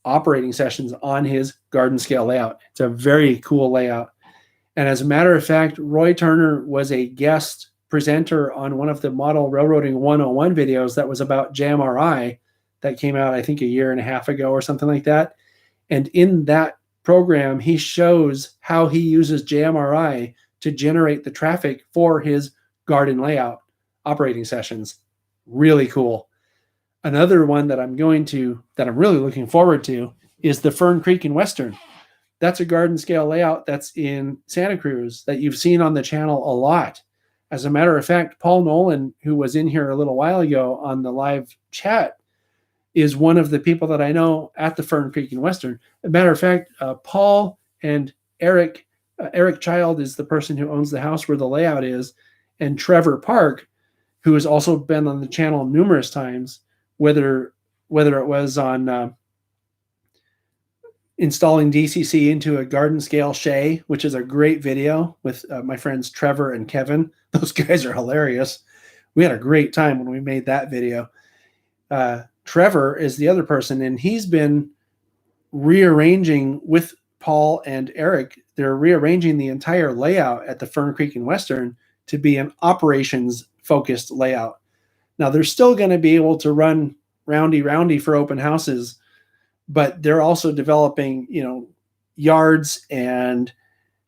S1: operating sessions on his garden scale layout. It's a very cool layout. And as a matter of fact, Roy Turner was a guest presenter on one of the Model Railroading 101 videos that was about JMRI that came out, I think, a year and a half ago or something like that. And in that program, he shows how he uses JMRI to generate the traffic for his garden layout operating sessions. Really cool. Another one that I'm really looking forward to is the Fern Creek and Western. That's a garden scale layout that's in Santa Cruz that you've seen on the channel a lot. As a matter of fact, Paul Nolan, who was in here a little while ago on the live chat, is one of the people that I know at the Fern Creek and Western. As a matter of fact, Paul and Eric Child is the person who owns the house where the layout is, and Trevor Park, who has also been on the channel numerous times, whether it was on installing DCC into a garden scale Shay, which is a great video with my friends Trevor and Kevin. Those guys are hilarious. We had a great time when we made that video. Trevor is the other person, and he's been rearranging with Paul and Eric. They're rearranging the entire layout at the Fern Creek and Western to be an operations focused layout. Now they're still going to be able to run roundy for open houses, but they're also developing, yards. And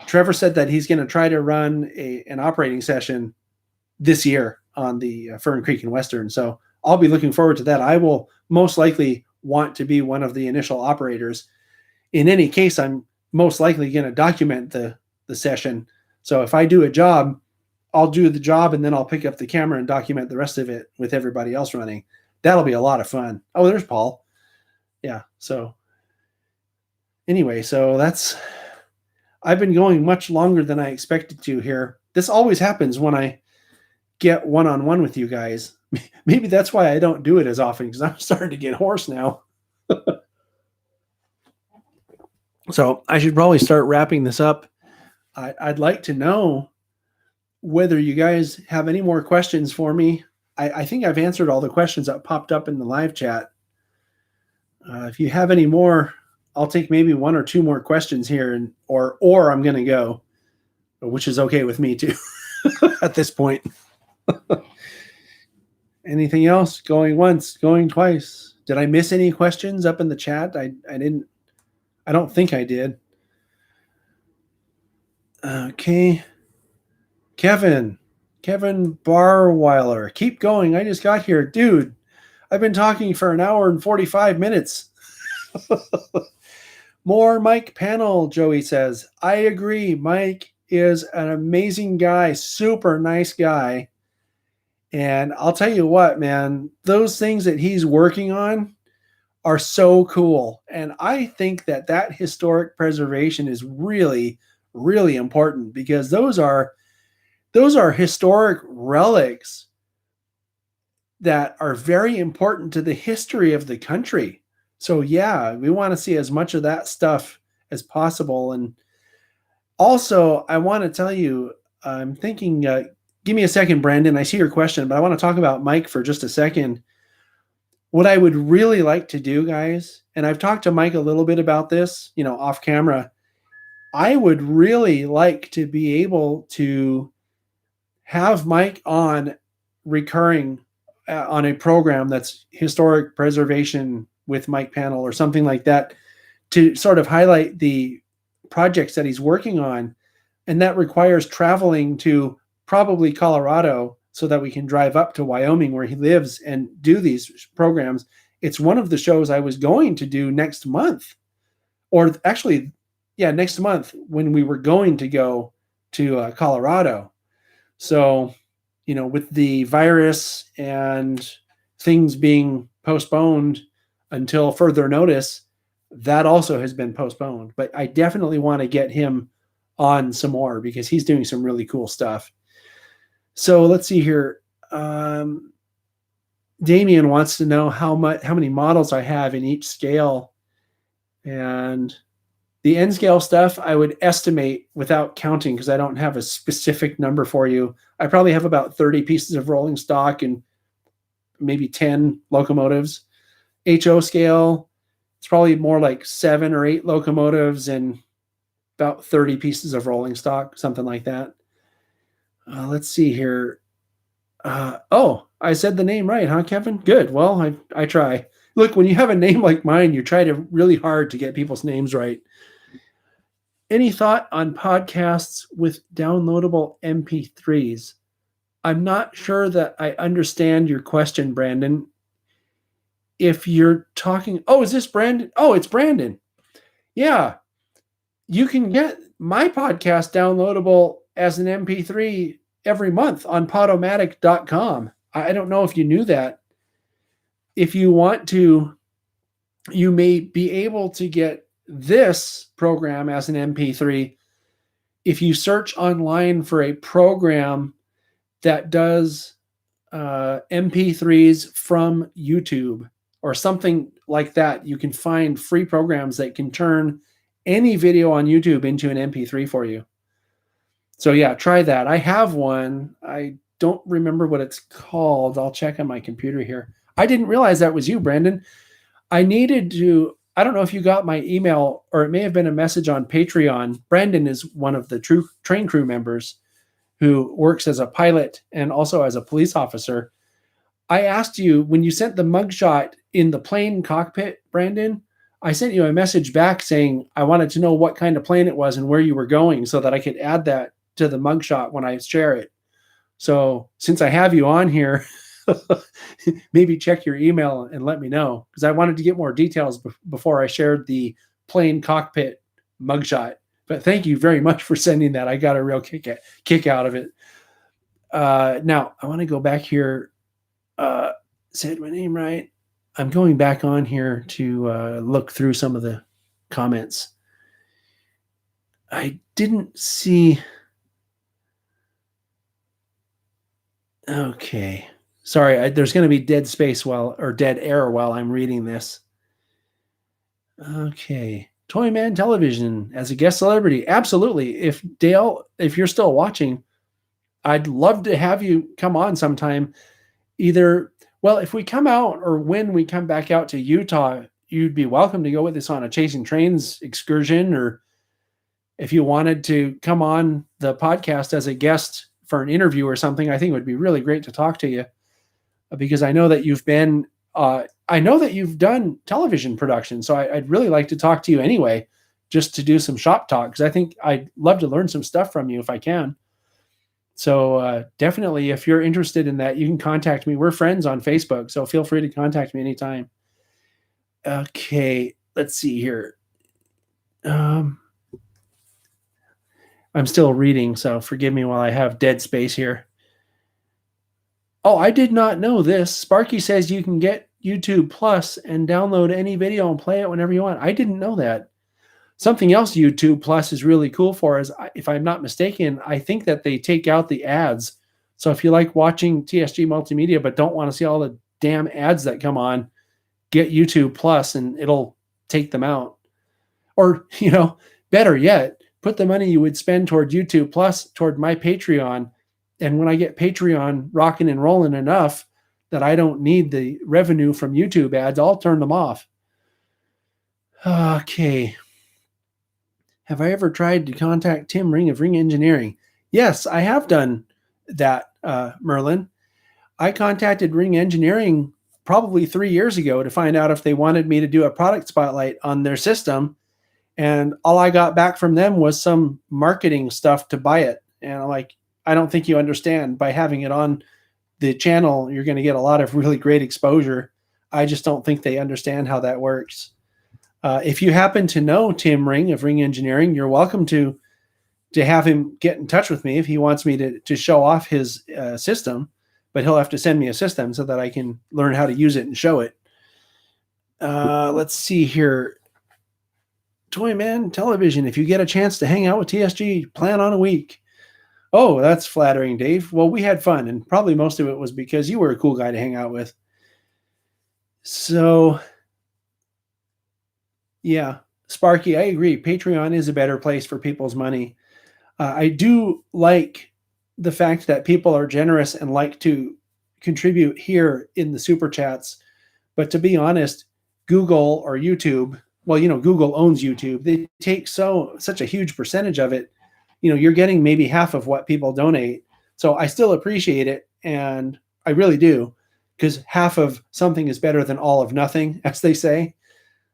S1: Trevor said that he's going to try to run an operating session this year on the Fern Creek and Western. So I'll be looking forward to that. I will most likely want to be one of the initial operators. In any case, I'm most likely going to document the session. So if I do a job, I'll do the job, and then I'll pick up the camera and document the rest of it with everybody else running. That'll be a lot of fun. Oh, there's Paul. Yeah. So anyway, I've been going much longer than I expected to here. This always happens when I get one-on-one with you guys. Maybe that's why I don't do it as often, because I'm starting to get hoarse now. So I should probably start wrapping this up. I'd like to know whether you guys have any more questions for me. I think I've answered all the questions that popped up in the live chat. If you have any more, I'll take maybe 1 or 2 more questions here, or I'm going to go, which is okay with me too at this point. Anything else? Going once, going twice. Did I miss any questions up in the chat? I don't think I did. Okay. Kevin Kevin Barweiler, keep going. I just got here. Dude, I've been talking for an hour and 45 minutes. More Mike Panel, Joey says. I agree. Mike is an amazing guy, super nice guy. And I'll tell you what, man, those things that he's working on are so cool. And I think that historic preservation is really, really important, because those are historic relics that are very important to the history of the country. So yeah, we want to see as much of that stuff as possible. And also, I want to tell you, I'm thinking, give me a second, Brandon. I see your question, but I want to talk about Mike for just a second. What I would really like to do, guys, and I've talked to Mike a little bit about this, off camera. I would really like to be able to have Mike on recurring on a program that's historic preservation with Mike Panel or something like that, to sort of highlight the projects that he's working on. And that requires traveling to probably Colorado so that we can drive up to Wyoming where he lives and do these programs. It's one of the shows I was going to do next month, or actually, next month, when we were going to go to Colorado. So, with the virus and things being postponed until further notice, that also has been postponed. But I definitely want to get him on some more, because he's doing some really cool stuff. So let's see here. Damien wants to know how many models I have in each scale. And the N scale stuff, I would estimate without counting, because I don't have a specific number for you. I probably have about 30 pieces of rolling stock and maybe 10 locomotives. HO scale, it's probably more like 7 or 8 locomotives and about 30 pieces of rolling stock, something like that. Let's see here. I said the name right, huh, Kevin? Good. Well, I try. Look, when you have a name like mine, you try really hard to get people's names right. Any thought on podcasts with downloadable MP3s? I'm not sure that I understand your question, Brandon. If you're talking, is this Brandon? Oh, it's Brandon. Yeah. You can get my podcast downloadable as an MP3 every month on podomatic.com. I don't know if you knew that. If you want to, you may be able to get this program as an MP3 if you search online for a program that does MP3s from YouTube or something like that. You can find free programs that can turn any video on YouTube into an MP3 for you. So yeah, try that. I have one. I don't remember what it's called. I'll check on my computer here. I didn't realize that was you, Brandon. I don't know if you got my email, or it may have been a message on Patreon. Brandon is one of the train crew members who works as a pilot and also as a police officer. I asked you, when you sent the mugshot in the plane cockpit, Brandon, I sent you a message back saying I wanted to know what kind of plane it was and where you were going so that I could add that to the mugshot when I share it. So since I have you on here, maybe check your email and let me know, because I wanted to get more details before I shared the plane cockpit mugshot. But thank you very much for sending that. I got a real kick out of it. Now, I want to go back here. Said my name right. I'm going back on here to look through some of the comments. I didn't see. Okay. Sorry, there's going to be dead air while I'm reading this. Okay. Toyman Television as a guest celebrity. Absolutely. If Dale, if you're still watching, I'd love to have you come on sometime. If we come out or when we come back out to Utah, you'd be welcome to go with us on a Chasing Trains excursion, or if you wanted to come on the podcast as a guest for an interview or something, I think it would be really great to talk to you, because I know that you've done television production. So I'd really like to talk to you anyway, just to do some shop talk, because I think I'd love to learn some stuff from you if I can. So definitely, if you're interested in that, you can contact me. We're friends on Facebook, so feel free to contact me anytime. Okay, let's see here. I'm still reading, so forgive me while I have dead space here. Oh, I did not know this. Sparky says you can get YouTube Plus and download any video and play it whenever you want. I didn't know that. Something else YouTube Plus is really cool for is, if I'm not mistaken, I think that they take out the ads. So if you like watching TSG Multimedia but don't want to see all the damn ads that come on, get YouTube Plus and it'll take them out. Or, better yet, put the money you would spend toward YouTube Plus toward my Patreon. And when I get Patreon rocking and rolling enough that I don't need the revenue from YouTube ads, I'll turn them off. Okay. Have I ever tried to contact Tim Ring of Ring Engineering? Yes, I have done that, Merlin. I contacted Ring Engineering probably 3 years ago to find out if they wanted me to do a product spotlight on their system. And all I got back from them was some marketing stuff to buy it. And I'm like, I don't think you understand. By having it on the channel, you're going to get a lot of really great exposure. I just don't think they understand how that works. If you happen to know Tim Ring of Ring Engineering, you're welcome to have him get in touch with me if he wants me to show off his system. But he'll have to send me a system so that I can learn how to use it and show it. Let's see here. Toyman Television, if you get a chance to hang out with TSG, plan on a week. Oh, that's flattering, Dave. Well, we had fun, and probably most of it was because you were a cool guy to hang out with. So, yeah, Sparky, I agree. Patreon is a better place for people's money. I do like the fact that people are generous and like to contribute here in the super chats. But to be honest, Google or YouTube, well, Google owns YouTube. They take such a huge percentage of it. You're getting maybe half of what people donate. So I still appreciate it. And I really do, because half of something is better than all of nothing, as they say.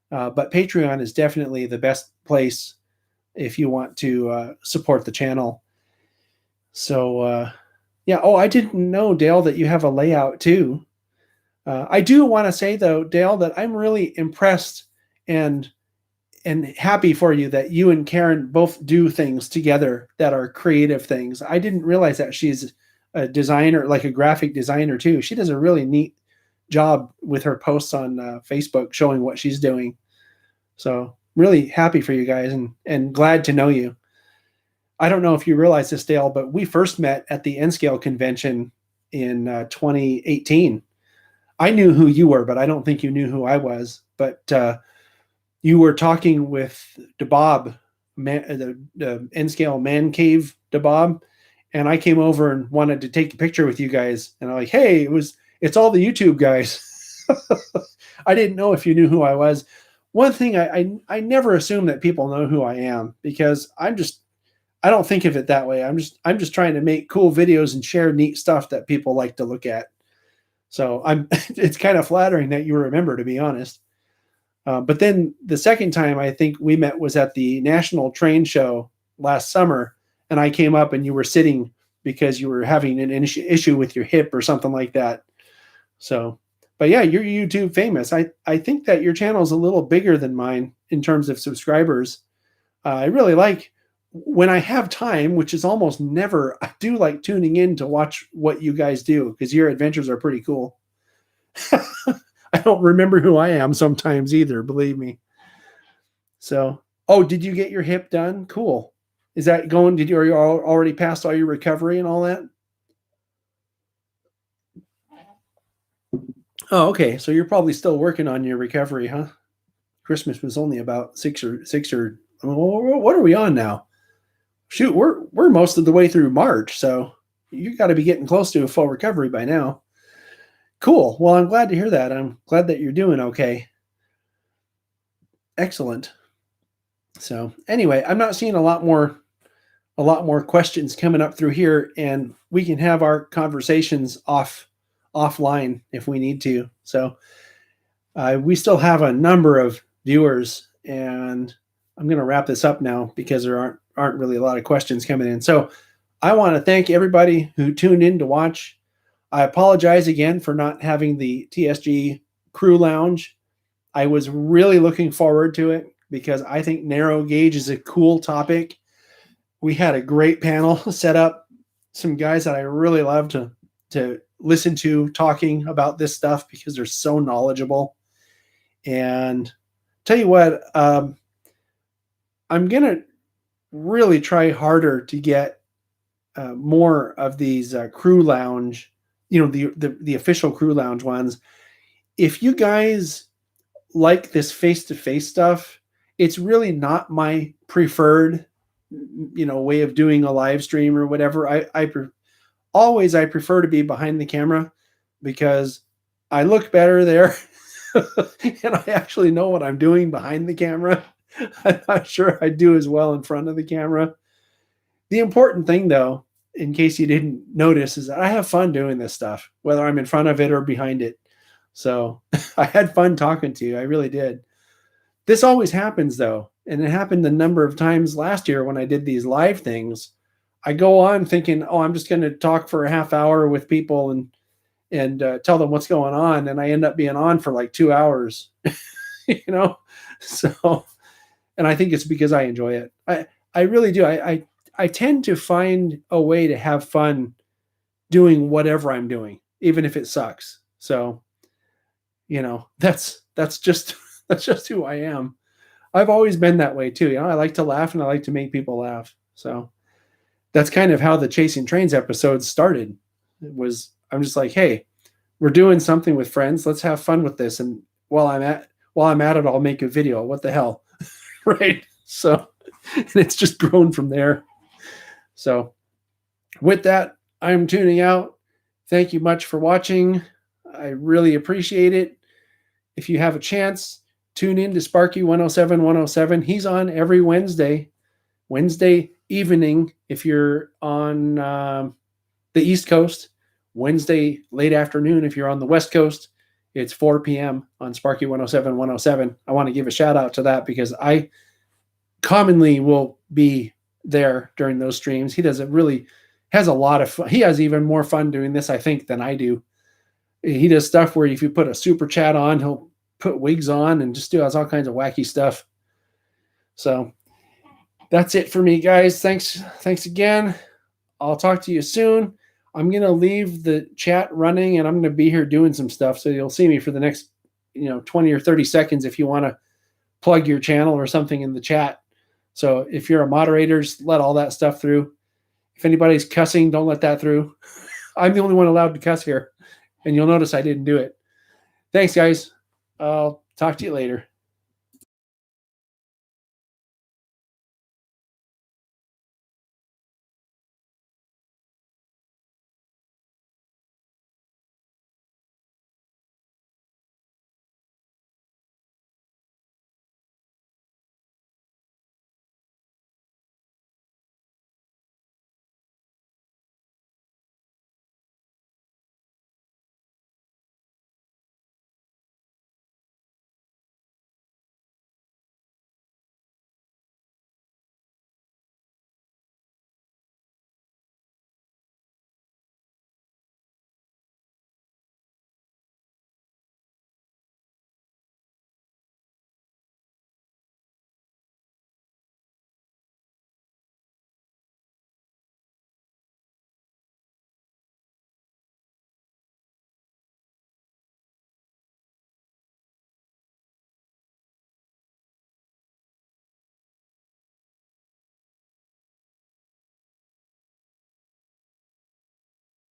S1: But Patreon is definitely the best place if you want to support the channel. So, yeah. Oh, I didn't know, Dale, that you have a layout too. I do want to say, though, Dale, that I'm really impressed and happy for you that you and Karen both do things together that are creative things. I didn't realize that she's a designer, like a graphic designer too. She does a really neat job with her posts on Facebook showing what she's doing. So really happy for you guys and glad to know you. I don't know if you realize this, Dale, but we first met at the N-Scale convention in 2018. I knew who you were, but I don't think you knew who I was. But you were talking with DeBob, the N-Scale Man Cave DeBob, and I came over and wanted to take a picture with you guys. And I'm like, hey, it's all the YouTube guys. I didn't know if you knew who I was. One thing, I never assume that people know who I am, because I don't think of it that way. I'm just trying to make cool videos and share neat stuff that people like to look at. So it's kind of flattering that you remember, to be honest. But then the second time I think we met was at the National Train Show last summer, and I came up and you were sitting because you were having an issue with your hip or something like that. So, but yeah, you're YouTube famous. I think that your channel is a little bigger than mine in terms of subscribers. I really like, when I have time, which is almost never, I do like tuning in to watch what you guys do, because your adventures are pretty cool. I don't remember who I am sometimes either, believe me. So, oh, did you get your hip done? Cool. Is that going? Are you already past all your recovery and all that? Oh, okay. So you're probably still working on your recovery, huh? Christmas was only about six or what are we on now? Shoot, we're most of the way through March, so you got to be getting close to a full recovery by now. Cool. Well, I'm glad to hear that. I'm glad that you're doing okay. Excellent. So anyway, I'm not seeing a lot more questions coming up through here, and we can have our conversations offline if we need to. So we still have a number of viewers, and I'm going to wrap this up now because there aren't really a lot of questions coming in. So I want to thank everybody who tuned in to watch. I apologize again for not having the TSG Crew Lounge. I was really looking forward to it because I think narrow gauge is a cool topic. We had a great panel set up. Some guys that I really love to listen to talking about this stuff because they're so knowledgeable. And tell you what, I'm going to really try harder to get more of these crew lounge, the official crew lounge ones. If you guys like this face-to-face stuff, it's really not my preferred, way of doing a live stream or whatever. I prefer to be behind the camera because I look better there and I actually know what I'm doing behind the camera. I'm not sure I do as well in front of the camera. The important thing, though, in case you didn't notice, is that I have fun doing this stuff, whether I'm in front of it or behind it. So I had fun talking to you. I really did. This always happens, though, and it happened a number of times last year when I did these live things. I go on thinking, oh, I'm just going to talk for a half hour with people and tell them what's going on, and I end up being on for like 2 hours, So, and I think it's because I enjoy it. I really do. I tend to find a way to have fun doing whatever I'm doing, even if it sucks. So, that's just who I am. I've always been that way too. I like to laugh and I like to make people laugh. So that's kind of how the Chasing Trains episodes started. I'm just like, hey, we're doing something with friends. Let's have fun with this. And while I'm at it, I'll make a video. What the hell? Right. So, and it's just grown from there. So with that, I'm tuning out. Thank you much for watching. I really appreciate it. If you have a chance, tune in to Sparky 107. He's on every Wednesday evening if you're on the East Coast, Wednesday late afternoon if you're on the West Coast. It's 4 p.m. on Sparky 107. I want to give a shout out to that because I commonly will be there during those streams. He has a lot of fun. He has even more fun doing this, I think, than I do. He does stuff where if you put a super chat on, he'll put wigs on and just does all kinds of wacky stuff. So that's it for me, guys. Thanks again. I'll talk to you soon. I'm going to leave the chat running and I'm going to be here doing some stuff. So you'll see me for the next, 20 or 30 seconds if you want to plug your channel or something in the chat. So if you're a moderators, let all that stuff through. If anybody's cussing, don't let that through. I'm the only one allowed to cuss here. And you'll notice I didn't do it. Thanks, guys. I'll talk to you later.